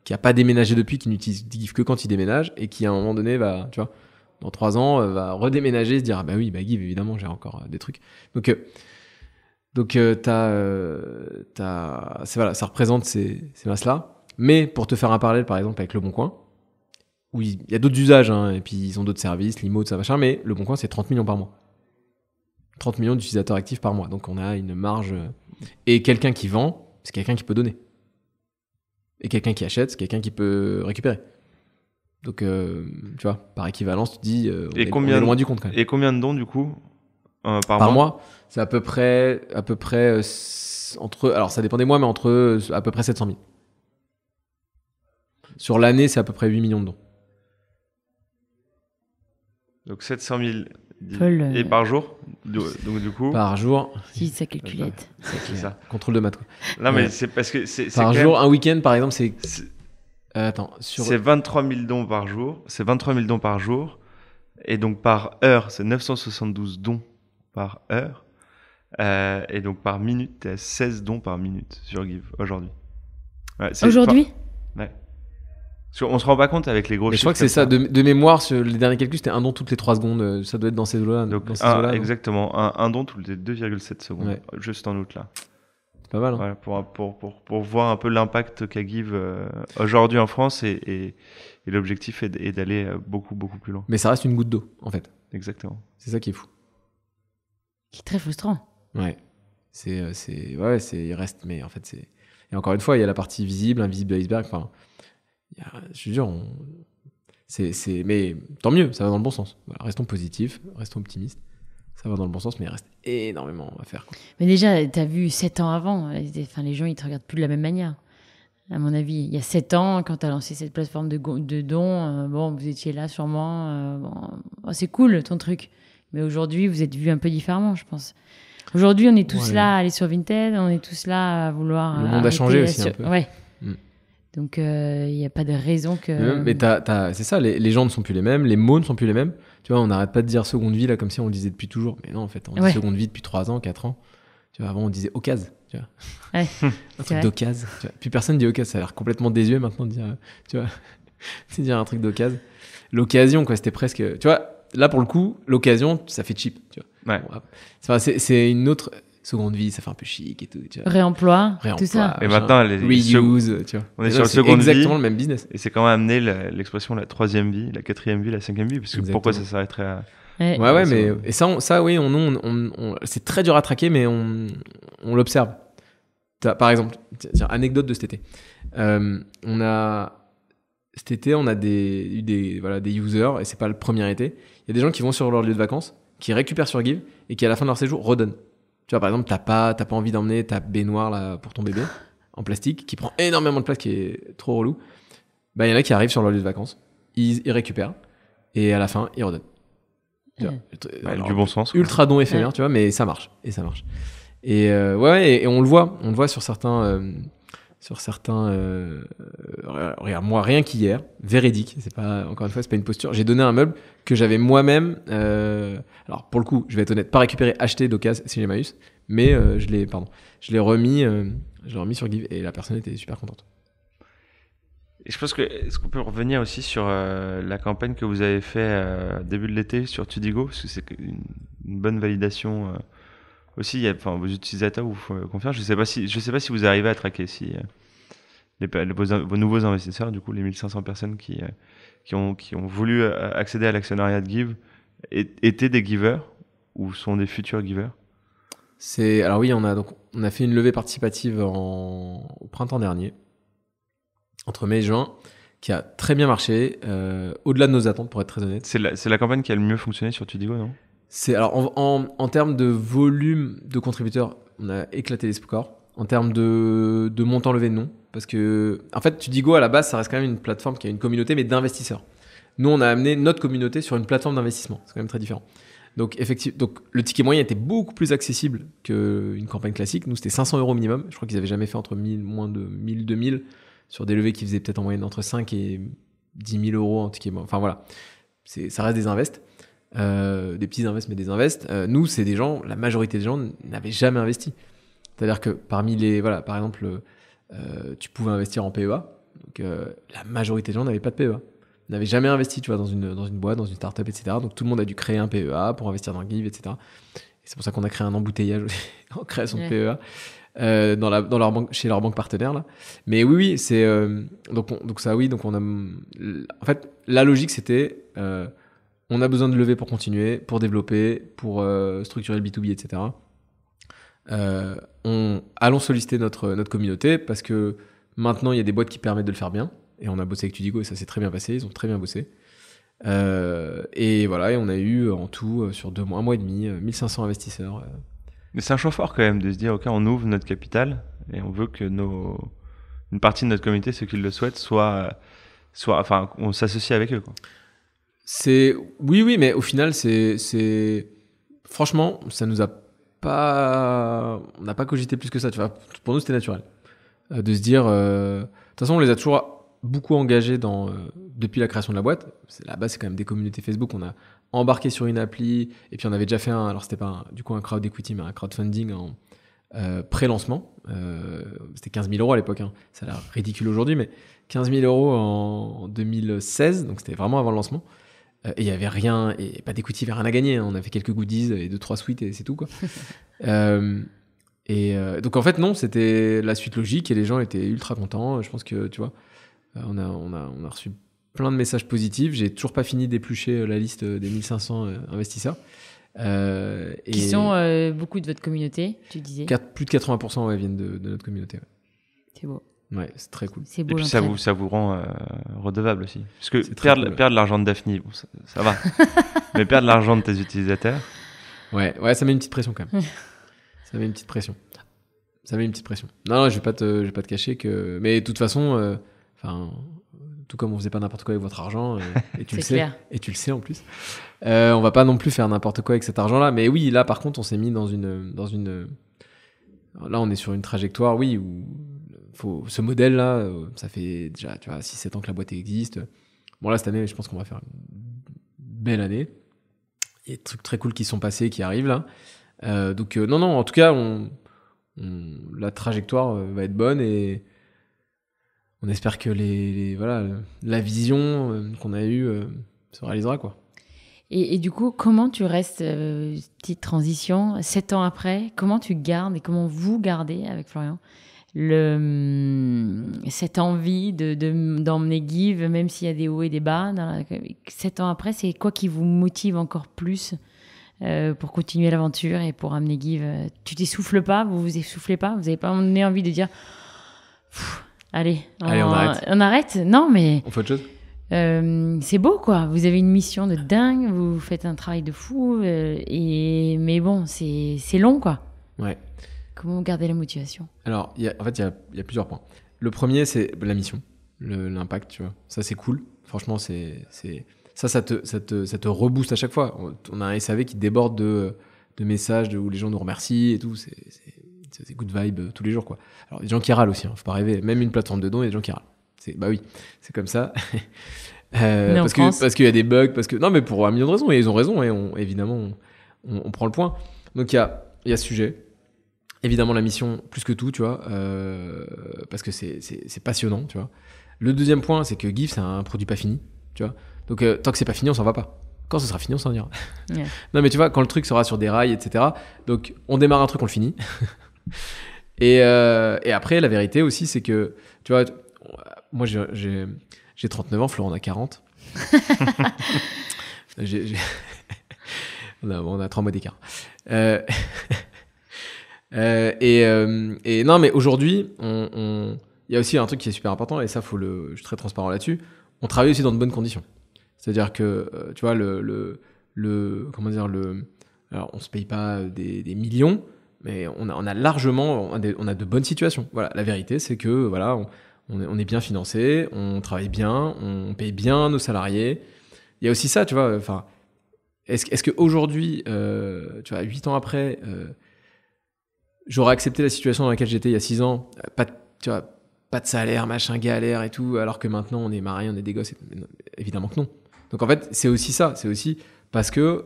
qui a pas déménagé depuis, qui n'utilise Give que quand il déménage, et qui à un moment donné va, tu vois, dans 3 ans, va redéménager et se dire ah bah oui, bah Give, évidemment, j'ai encore des trucs. Donc ça représente ces masses-là. Mais pour te faire un parallèle, par exemple, avec Le Bon Coin, où il y a d'autres usages, hein, et puis ils ont d'autres services, Limo, ça machin, mais Le Bon Coin, c'est 30 millions par mois. 30 millions d'utilisateurs actifs par mois. Donc on a une marge. Et quelqu'un qui vend, c'est quelqu'un qui peut donner. Et quelqu'un qui achète, c'est quelqu'un qui peut récupérer. Donc, tu vois, par équivalence, tu te dis, on est loin du compte quand même. Et combien de dons, du coup, par mois? C'est à peu près entre. Alors, ça dépend des mois, mais entre à peu près 700 000. Sur l'année, c'est à peu près 8 millions de dons. Donc 700 000 et par jour, donc du coup. Par jour. Si sa calculette. C'est ça. Contrôle de maths, quoi. Non, mais c'est parce que c'est par jour, un week-end, par exemple, c'est. C'est 23 000 dons par jour. C'est 23 000 dons par jour. Et donc par heure, c'est 972 dons par heure. Et donc par minute, t'es à 16 dons par minute sur Give aujourd'hui. Ouais, aujourd'hui? Ouais. On se rend pas compte avec les gros chiffres. Je crois que c'est ça. De mémoire, sur les derniers calculs, c'était un don toutes les 3 secondes. Ça doit être dans ces eaux-là. Donc, exactement. Un don toutes les 2,7 secondes. Ouais. Juste en août, là. C'est pas mal. Hein. Voilà, pour voir un peu l'impact qu'a Give aujourd'hui en France. Et l'objectif est d'aller beaucoup, beaucoup plus loin. Mais ça reste une goutte d'eau, en fait. Exactement. C'est ça qui est fou. Qui est très frustrant. Ouais. Il reste, mais en fait, c'est. Et encore une fois, il y a la partie visible, invisible de l'iceberg. Enfin, je veux dire, mais tant mieux, ça va dans le bon sens. Voilà, restons positifs, restons optimistes. Ça va dans le bon sens, mais il reste énormément à faire, quoi. Mais déjà, tu as vu 7 ans avant, les gens, ils te regardent plus de la même manière. À mon avis, il y a 7 ans, quand tu as lancé cette plateforme de dons, bon, vous étiez là sûrement. C'est cool ton truc. Mais aujourd'hui, vous êtes vus un peu différemment, je pense. Aujourd'hui, on est tous là à aller sur Vinted, on est tous là à vouloir. Le monde a changé aussi un peu. Ouais. Donc, il n'y a pas de raison que. Mais c'est ça, les gens ne sont plus les mêmes, les mots ne sont plus les mêmes. Tu vois, on n'arrête pas de dire seconde vie, là, comme si on le disait depuis toujours. Mais non, en fait, on dit seconde vie depuis 3 ans, 4 ans. Tu vois, avant, on disait occasion. Tu vois. Ouais, un truc d'occasion. Puis personne dit occasion. Ça a l'air complètement désuet maintenant de dire, tu vois, c'est dire un truc d'occasion. L'occasion, quoi, c'était presque. Tu vois, là, pour le coup, l'occasion, ça fait cheap. Tu vois. Ouais. Bon, c'est une autre. Seconde vie, ça fait un peu chic et tout. Tu vois. Réemploi, tout ça. Et maintenant, reuse, tu vois. On est sur la seconde vie. C'est exactement le même business. Et c'est quand même amené l'expression la 3e vie, la 4e vie, la 5e vie, parce que pourquoi ça s'arrêterait à. Ouais, mais et ça, oui, c'est très dur à traquer, mais on l'observe. Par exemple, tiens, anecdote de cet été. Cet été, on a eu des users, et c'est pas le premier été. Il y a des gens qui vont sur leur lieu de vacances, qui récupèrent sur Give et qui à la fin de leur séjour redonnent. Tu vois, par exemple, t'as pas envie d'emmener ta baignoire là pour ton bébé en plastique, qui prend énormément de place, qui est trop relou. Bah, il y en a qui arrivent sur leur lieu de vacances, ils récupèrent et à la fin ils redonnent. Alors, du bon sens. Ultra don éphémère, tu vois, mais ça marche. Et et on le voit sur certains. Regarde, moi, rien qu'hier, véridique, c'est pas, encore une fois, c'est pas une posture. J'ai donné un meuble que j'avais moi-même. Alors, pour le coup, je vais être honnête, pas récupéré, acheté d'occasion chez Emmaüs, mais je l'ai remis sur Give et la personne était super contente. Et je pense est-ce qu'on peut revenir aussi sur la campagne que vous avez fait début de l'été sur Tudigo, parce que c'est une bonne validation. Aussi, vos utilisateurs vous font confiance. Je sais pas si vous arrivez à traquer vos nouveaux investisseurs, du coup, les 1500 personnes qui ont voulu accéder à l'actionnariat de Give, étaient des givers ou sont des futurs givers. Alors oui, on a fait une levée participative au printemps dernier, entre mai et juin, qui a très bien marché, au-delà de nos attentes, pour être très honnête. C'est la campagne qui a le mieux fonctionné sur Tudigo, non ? Alors en termes de volume de contributeurs, on a éclaté les scores. En termes de montant levé, non. Parce que, en fait, Tudigo, à la base, ça reste quand même une plateforme qui a une communauté, mais d'investisseurs. Nous, on a amené notre communauté sur une plateforme d'investissement. C'est quand même très différent. Donc, le ticket moyen était beaucoup plus accessible qu'une campagne classique. Nous, c'était 500 € minimum. Je crois qu'ils n'avaient jamais fait moins de 1000, 2000 sur des levées qui faisaient peut-être en moyenne entre 5 et 10 000 € en ticket moyen. Enfin, voilà. Ça reste des invests. Des petits invests, mais des invests. Nous, c'est des gens, la majorité des gens n'avaient jamais investi. C'est-à-dire que parmi par exemple, tu pouvais investir en PEA. Donc, la majorité des gens n'avaient pas de PEA. N'avaient jamais investi, tu vois, dans une boîte, dans une startup, etc. Donc, tout le monde a dû créer un PEA pour investir dans Give, etc. Et c'est pour ça qu'on a créé un embouteillage en création de PEA dans leur banque, chez leur banque partenaire, là. Mais oui, c'est donc ça, oui. Donc, on a, en fait, la logique, c'était on a besoin de lever pour continuer, pour développer, pour structurer le B2B, etc. Allons solliciter notre communauté parce que maintenant, il y a des boîtes qui permettent de le faire bien. Et on a bossé avec Tudigo et ça s'est très bien passé. Ils ont très bien bossé. Et voilà, et on a eu en tout, sur 2 mois, 1 mois et demi, 1500 investisseurs. Mais c'est un choix fort quand même de se dire, OK, on ouvre notre capital et on veut que une partie de notre communauté, ceux qui le souhaitent, on s'associe avec eux, quoi. Oui, mais au final, franchement, ça nous a pas, on n'a pas cogité plus que ça, tu vois. Pour nous, c'était naturel. De se dire, de toute façon, on les a toujours beaucoup engagés depuis la création de la boîte. Là-bas, c'est quand même des communautés Facebook. On a embarqué sur une appli, et puis on avait déjà fait alors c'était pas un crowd equity, mais un crowdfunding en pré-lancement. C'était 15 000 € à l'époque, hein. Ça a l'air ridicule aujourd'hui, mais 15 000 € en 2016, donc c'était vraiment avant le lancement. Et il y avait rien, et pas d'equity, il n'y avait rien à gagner, hein. On a fait quelques goodies et 2-3 suites et c'est tout, quoi. Donc en fait, non, c'était la suite logique et les gens étaient ultra contents. Je pense que, tu vois, on a reçu plein de messages positifs. J'ai toujours pas fini d'éplucher la liste des 1500 investisseurs. Qui sont beaucoup de votre communauté, tu disais. Plus de 80% viennent de notre communauté. Ouais. C'est beau. Ouais, c'est très cool. C'est Et beau. puis l'entraide. ça vous rend redevable aussi. Parce que C'est très cool. perdre l'argent de Daphne, bon, ça va. Mais perdre l'argent de tes utilisateurs, Ouais, ça met une petite pression quand même. Ça met une petite pression. Non, je vais pas te cacher que. Mais de toute façon, tout comme on faisait pas n'importe quoi avec votre argent, et tu le C'est sais, clair. et tu le sais en plus, on va pas non plus faire n'importe quoi avec cet argent-là. Mais oui, là, par contre, on s'est mis dans une. Là, on est sur une trajectoire, oui, où ce modèle-là, ça fait déjà, tu vois, 6-7 ans que la boîte existe. Bon, là, cette année, je pense qu'on va faire une belle année. Il y a des trucs très cool qui sont passés, qui arrivent là. Donc, non, en tout cas, la trajectoire va être bonne et on espère que la vision qu'on a eue se réalisera, quoi. Et du coup, comment tu restes, petite transition, 7 ans après, comment tu gardes et comment vous gardez avec Florian cette envie d'emmener Give, même s'il y a des hauts et des bas. 7 ans après, c'est quoi qui vous motive encore plus pour continuer l'aventure et pour amener Give? Tu t'essouffles pas? Vous vous essoufflez pas? Vous n'avez pas envie de dire allez, on arrête? Non, mais On fait autre chose? c'est beau, quoi. Vous avez une mission de dingue, vous faites un travail de fou, mais bon, c'est long, quoi. Ouais. Comment garder la motivation? Alors, il y a plusieurs points. Le premier, c'est la mission, l'impact, tu vois. Ça, c'est cool. Franchement, ça te rebooste à chaque fois. On a un SAV qui déborde de messages où les gens nous remercient et tout. C'est good vibe tous les jours, quoi. Alors, il y a des gens qui râlent aussi, hein, faut pas rêver. Même une plateforme de dons, il y a des gens qui râlent. Bah oui, c'est comme ça. Parce qu'il y a des bugs, non, mais pour un million de raisons, et ils ont raison, et évidemment, on prend le point. Donc, il y a ce sujet. Évidemment, la mission, plus que tout, tu vois, parce que c'est passionnant, tu vois. Le deuxième point, c'est que Give, c'est un produit pas fini, tu vois. Donc, tant que c'est pas fini, on s'en va pas. Quand ce sera fini, on s'en ira. Yeah. Non, mais tu vois, quand le truc sera sur des rails, etc. Donc, on démarre un truc, on le finit. Et après, la vérité aussi, c'est que, tu vois, moi, j'ai 39 ans, Florent en a 40. On a 3 mois d'écart. Et non, mais aujourd'hui, il y a aussi un truc qui est super important, et ça, je suis très transparent là-dessus. On travaille aussi dans de bonnes conditions. C'est-à-dire que, tu vois, alors, on se paye pas des millions, mais on a largement, on a de bonnes situations. Voilà, la vérité, c'est que, voilà, on est bien financé, on travaille bien, on paye bien nos salariés. Il y a aussi ça, tu vois, enfin, est-ce qu'aujourd'hui, tu vois, 8 ans après, j'aurais accepté la situation dans laquelle j'étais il y a 6 ans, tu vois, pas de salaire, machin, galère et tout, alors que maintenant on est mariés, on est des gosses. Évidemment que non. Donc en fait, c'est aussi ça, c'est aussi parce que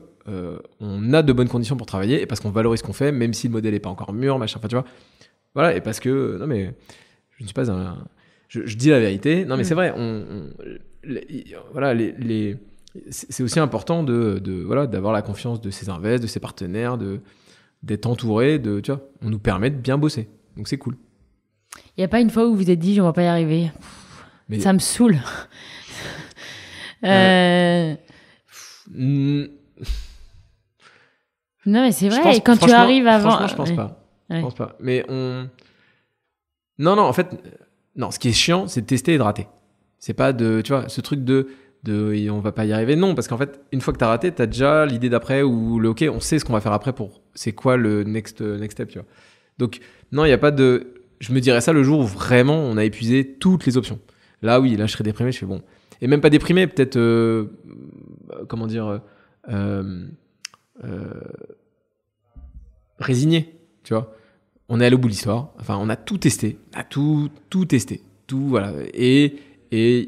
on a de bonnes conditions pour travailler et parce qu'on valorise ce qu'on fait, même si le modèle est pas encore mûr, machin, enfin tu vois. Voilà, et parce que, non mais, je ne suis pas un... Je dis la vérité, non mais c'est vrai, voilà, c'est aussi important voilà, d'avoir la confiance de ses invests, de ses partenaires, d'être entouré, tu vois, on nous permet de bien bosser, donc c'est cool. Il n'y a pas une fois où vous vous êtes dit, on va pas y arriver. Mais... Ça me saoule. Non, mais c'est vrai, quand tu arrives avant... Franchement, je pense pas. Ouais. Je pense pas. Mais Non, en fait... Non, ce qui est chiant, c'est de tester et de rater. C'est pas tu vois, ce truc de on va pas y arriver. Non, parce qu'en fait, une fois que t'as raté, t'as déjà l'idée d'après ou le OK, on sait ce qu'on va faire après c'est quoi le next step, tu vois. Donc, non, il y a pas de... Je me dirais ça le jour où vraiment on a épuisé toutes les options. Là, oui, là, je serais déprimé, je fais bon. Et même pas déprimé, peut-être... comment dire... résigné, tu vois. On est allé au bout de l'histoire. Enfin, on a tout testé. On a tout testé. Tout, voilà. Et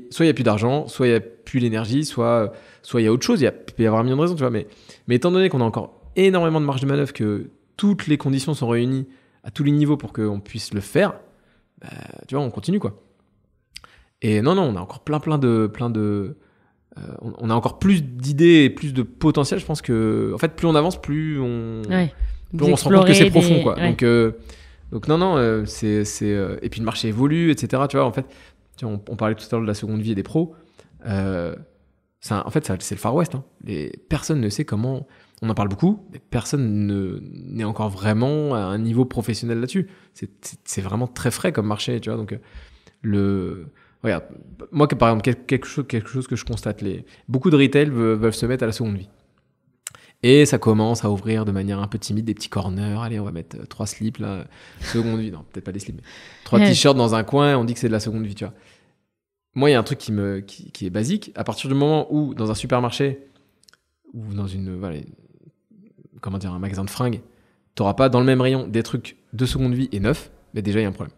soit il n'y a plus d'argent, soit il n'y a plus l'énergie, soit il y a autre chose. Il peut y avoir un million de raisons, tu vois. Mais étant donné qu'on a encore énormément de marge de manœuvre, que toutes les conditions sont réunies à tous les niveaux pour qu'on puisse le faire, bah, tu vois, on continue, quoi. Et non, on a encore plein de on a encore plus d'idées et plus de potentiel. Je pense que, en fait, plus on avance, plus on se rend compte que c'est profond, quoi. Ouais. Donc non, c'est et puis le marché évolue, etc. Tu vois, en fait, on parlait tout à l'heure de la seconde vie et des pros. En fait, c'est le Far West. Hein. Personne ne sait comment. on en parle beaucoup, mais personne n'est encore vraiment à un niveau professionnel là-dessus. C'est vraiment très frais comme marché, tu vois. Donc, regarde, moi, par exemple, quelque chose que je constate, beaucoup de retail veulent se mettre à la seconde vie. Et ça commence à ouvrir de manière un peu timide des petits corners. Allez, on va mettre 3 slips, là, seconde vie. Non, peut-être pas des slips, mais 3 t-shirts dans un coin, on dit que c'est de la seconde vie, tu vois. Moi, il y a un truc qui est basique. À partir du moment où, dans un supermarché, ou dans un magasin de fringues, t'auras pas dans le même rayon des trucs de seconde vie et neufs, mais déjà, il y a un problème.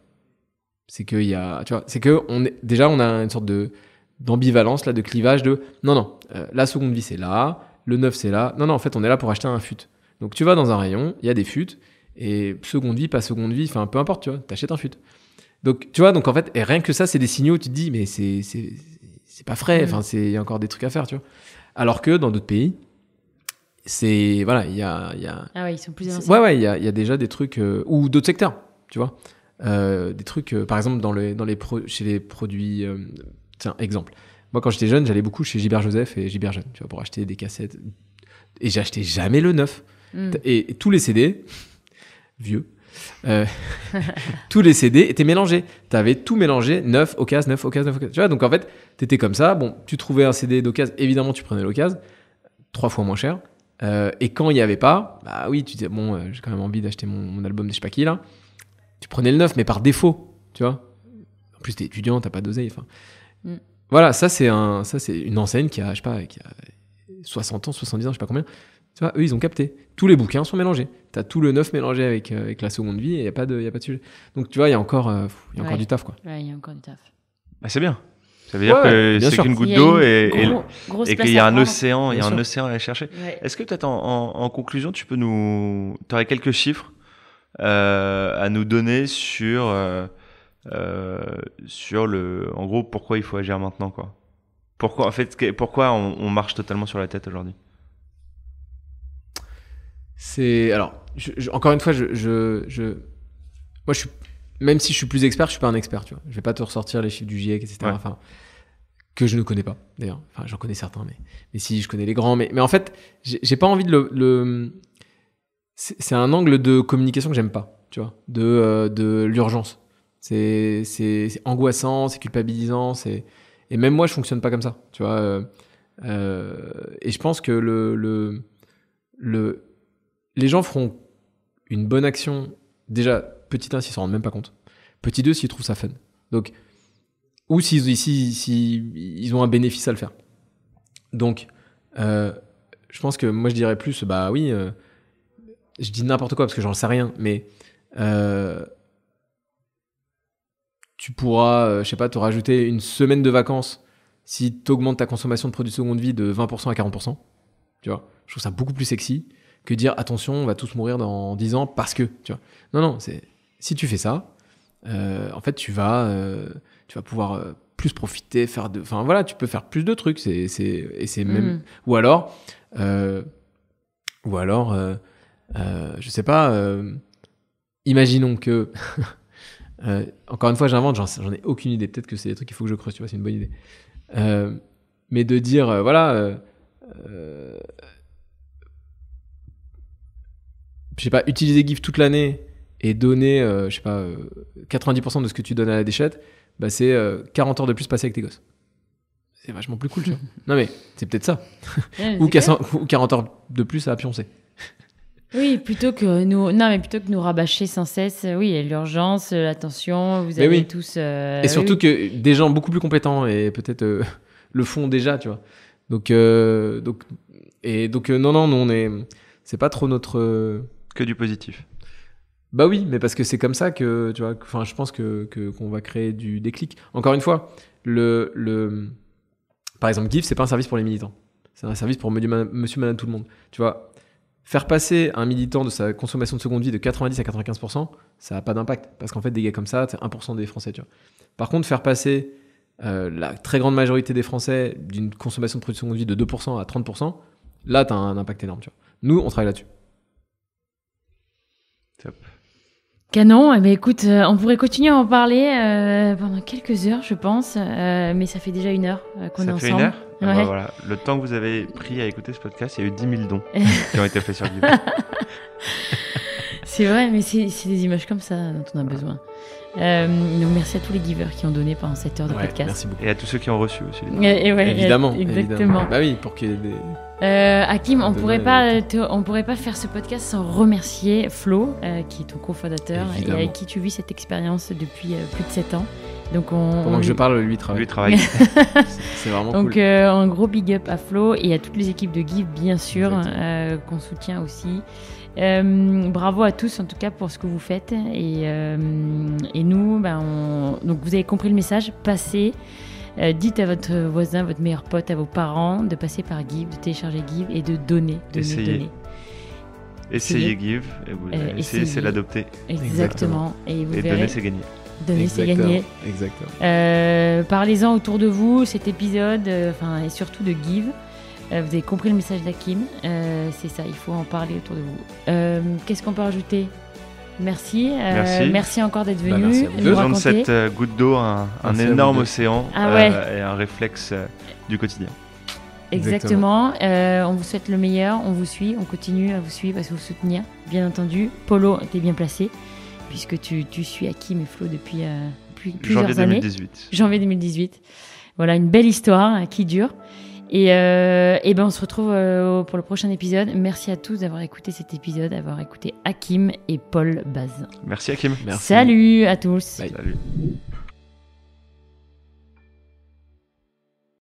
C'est qu'il y a, tu vois, on a une sorte d'ambivalence, là, de clivage la seconde vie, c'est là. Le neuf, c'est là. Non, en fait, on est là pour acheter un fut. Donc, tu vas dans un rayon, il y a des fûts, et seconde vie, pas seconde vie, enfin, peu importe, tu vois, t'achètes un fut. Donc, tu vois, en fait, et rien que ça, c'est des signaux où tu te dis, mais c'est pas frais, enfin, il y a encore des trucs à faire, tu vois. Alors que dans d'autres pays, il y a... Ah ouais, ils sont plus avancés. Ouais, il y a déjà des trucs, ou d'autres secteurs, tu vois. Des trucs, par exemple, chez les produits... tiens, exemple. Moi, quand j'étais jeune, j'allais beaucoup chez Gilbert Joseph et Gilbert Jeune, tu vois, pour acheter des cassettes. Et j'achetais jamais le neuf. Et tous les CD, vieux, tous les CD étaient mélangés. T'avais tout mélangé, neuf, occasion, neuf, occasion, neuf, occasion. Tu vois, donc en fait, t'étais comme ça. Bon, tu trouvais un CD d'occasion, évidemment, tu prenais l'occasion, 3 fois moins cher. Et quand il n'y avait pas, bah oui, tu disais, bon, j'ai quand même envie d'acheter mon album de je sais pas qui, là. Tu prenais le neuf, mais par défaut, tu vois. En plus, t'es étudiant, t'as pas d'oseille, enfin... Voilà, ça c'est une enseigne qui a 60 ans, 70 ans, je sais pas combien. Tu vois, eux, ils ont capté. Tous les bouquins sont mélangés. T'as tout le neuf mélangé avec la seconde vie et il n'y a pas de sujet. Donc, tu vois, il y a encore du taf, quoi. Ouais, il y a encore du taf. Bah, c'est bien. Ça veut dire que c'est qu'une goutte d'eau et qu'il y a un océan, il y a un océan à aller chercher. Ouais. Est-ce que peut-être en conclusion, tu aurais quelques chiffres à nous donner sur en gros, pourquoi il faut agir maintenant, quoi. Pourquoi on marche totalement sur la tête aujourd'hui? Encore une fois, moi, même si je suis plus expert, je suis pas un expert, tu vois. Je vais pas te ressortir les chiffres du GIEC, etc. Ouais. Enfin, que je ne connais pas, d'ailleurs. Enfin, j'en connais certains, mais si, je connais les grands. Mais en fait, j'ai pas envie de c'est un angle de communication que j'aime pas, tu vois, de l'urgence. C'est angoissant, c'est culpabilisant, et même moi je fonctionne pas comme ça, tu vois. Et je pense que les gens feront une bonne action déjà petit 1 s'ils s'en rendent même pas compte, petit 2 s'ils trouvent ça fun, donc ou s'ils ont un bénéfice à le faire. Donc je pense que moi je dirais plus bah oui, je dis n'importe quoi parce que j'en sais rien, mais tu pourras, je sais pas, te rajouter une semaine de vacances si tu augmentes ta consommation de produits de seconde vie de 20% à 40%. Tu vois, je trouve ça beaucoup plus sexy que dire attention, on va tous mourir dans 10 ans parce que, tu vois. Non, si tu fais ça, en fait, tu vas pouvoir plus profiter, enfin voilà, tu peux faire plus de trucs. C'est même. Ou alors, je sais pas. Imaginons que. Encore une fois, j'invente, j'en ai aucune idée. Peut-être que c'est des trucs qu'il faut que je creuse, tu vois, c'est une bonne idée. Mais de dire, je sais pas, utiliser GIF toute l'année et donner, 90% de ce que tu donnes à la déchette, bah c'est 40 heures de plus passées avec tes gosses. C'est vachement plus cool, tu vois. Non mais, c'est peut-être ça. Ou 40 heures de plus à pioncer. Oui, plutôt que nous rabâcher sans cesse, oui, l'urgence, l'attention, vous avez tous... et surtout que des gens beaucoup plus compétents et peut-être le font déjà, tu vois. Donc non, nous c'est pas trop notre... Que du positif. Bah oui, mais parce que c'est comme ça que, tu vois, enfin, je pense qu'on va créer du déclic. Encore une fois, par exemple, GIF, c'est pas un service pour les militants. C'est un service pour monsieur, madame, tout le monde. Tu vois, faire passer un militant de sa consommation de seconde vie de 90 à 95%, ça n'a pas d'impact. Parce qu'en fait, des gars comme ça, c'est 1% des Français, tu vois. Par contre, faire passer la très grande majorité des Français d'une consommation de produits de seconde vie de 2% à 30%, là, tu as un impact énorme, tu vois. Nous, on travaille là-dessus. Top. Canon, eh ben écoute, on pourrait continuer à en parler pendant quelques heures, je pense, mais ça fait déjà 1 heure qu'on est ensemble. Ça fait 1 heure Ouais. bah, voilà. Le temps que vous avez pris à écouter ce podcast, il y a eu 10 000 dons qui ont été faits sur Give. C'est vrai, mais c'est des images comme ça dont on a besoin. Donc merci à tous les givers qui ont donné pendant cette heure de Ouais, podcast. merci beaucoup. Et à tous ceux qui ont reçu aussi. Et ouais, Évidemment, exactement. évidemment. Bah oui, pour qu'il y ait des... Hakim, on Demain, pourrait pas faire ce podcast sans remercier Flo, qui est ton cofondateur et Évidemment. avec qui tu vis cette expérience depuis plus de 7 ans. Donc Pendant que je parle, lui, il Lui travaille. travaille. C'est vraiment Donc cool. un gros big up à Flo et à toutes les équipes de Give, bien sûr, Exactement. qu'on soutient aussi. Bravo à tous en tout cas pour ce que vous faites et nous, donc vous avez compris le message, passez, dites à votre voisin, votre meilleur pote, à vos parents de passer par Give, de télécharger Give et de donner. Essayez. Essayez Give, et vous essayez, c'est l'adopter. Exactement. Et vous Et verrez, donner, c'est gagner. donner c'est Exactement, gagner. Exactement. Parlez-en autour de vous, cet épisode, et surtout de Give. Vous avez compris le message d'Hakim. C'est ça, il faut en parler autour de vous. Qu'est-ce qu'on peut rajouter ? Merci. Merci encore d'être venu. Merci à vous. nous Faisons de raconter. cette goutte d'eau un Merci à vous énorme deux. océan Ah ouais. et un réflexe du quotidien. Exactement. On vous souhaite le meilleur. On vous suit. On continue à vous suivre, à vous soutenir. Bien entendu. Polo, t'es bien placé puisque tu suis Hakim et Flo depuis plusieurs Janvier années. 2018. Janvier 2018. Voilà, une belle histoire qui dure. Et on se retrouve pour le prochain épisode. Merci à tous d'avoir écouté cet épisode, d'avoir écouté Hakim et Paul Bazin. Merci Hakim. Merci. Salut à tous. Bye. Salut.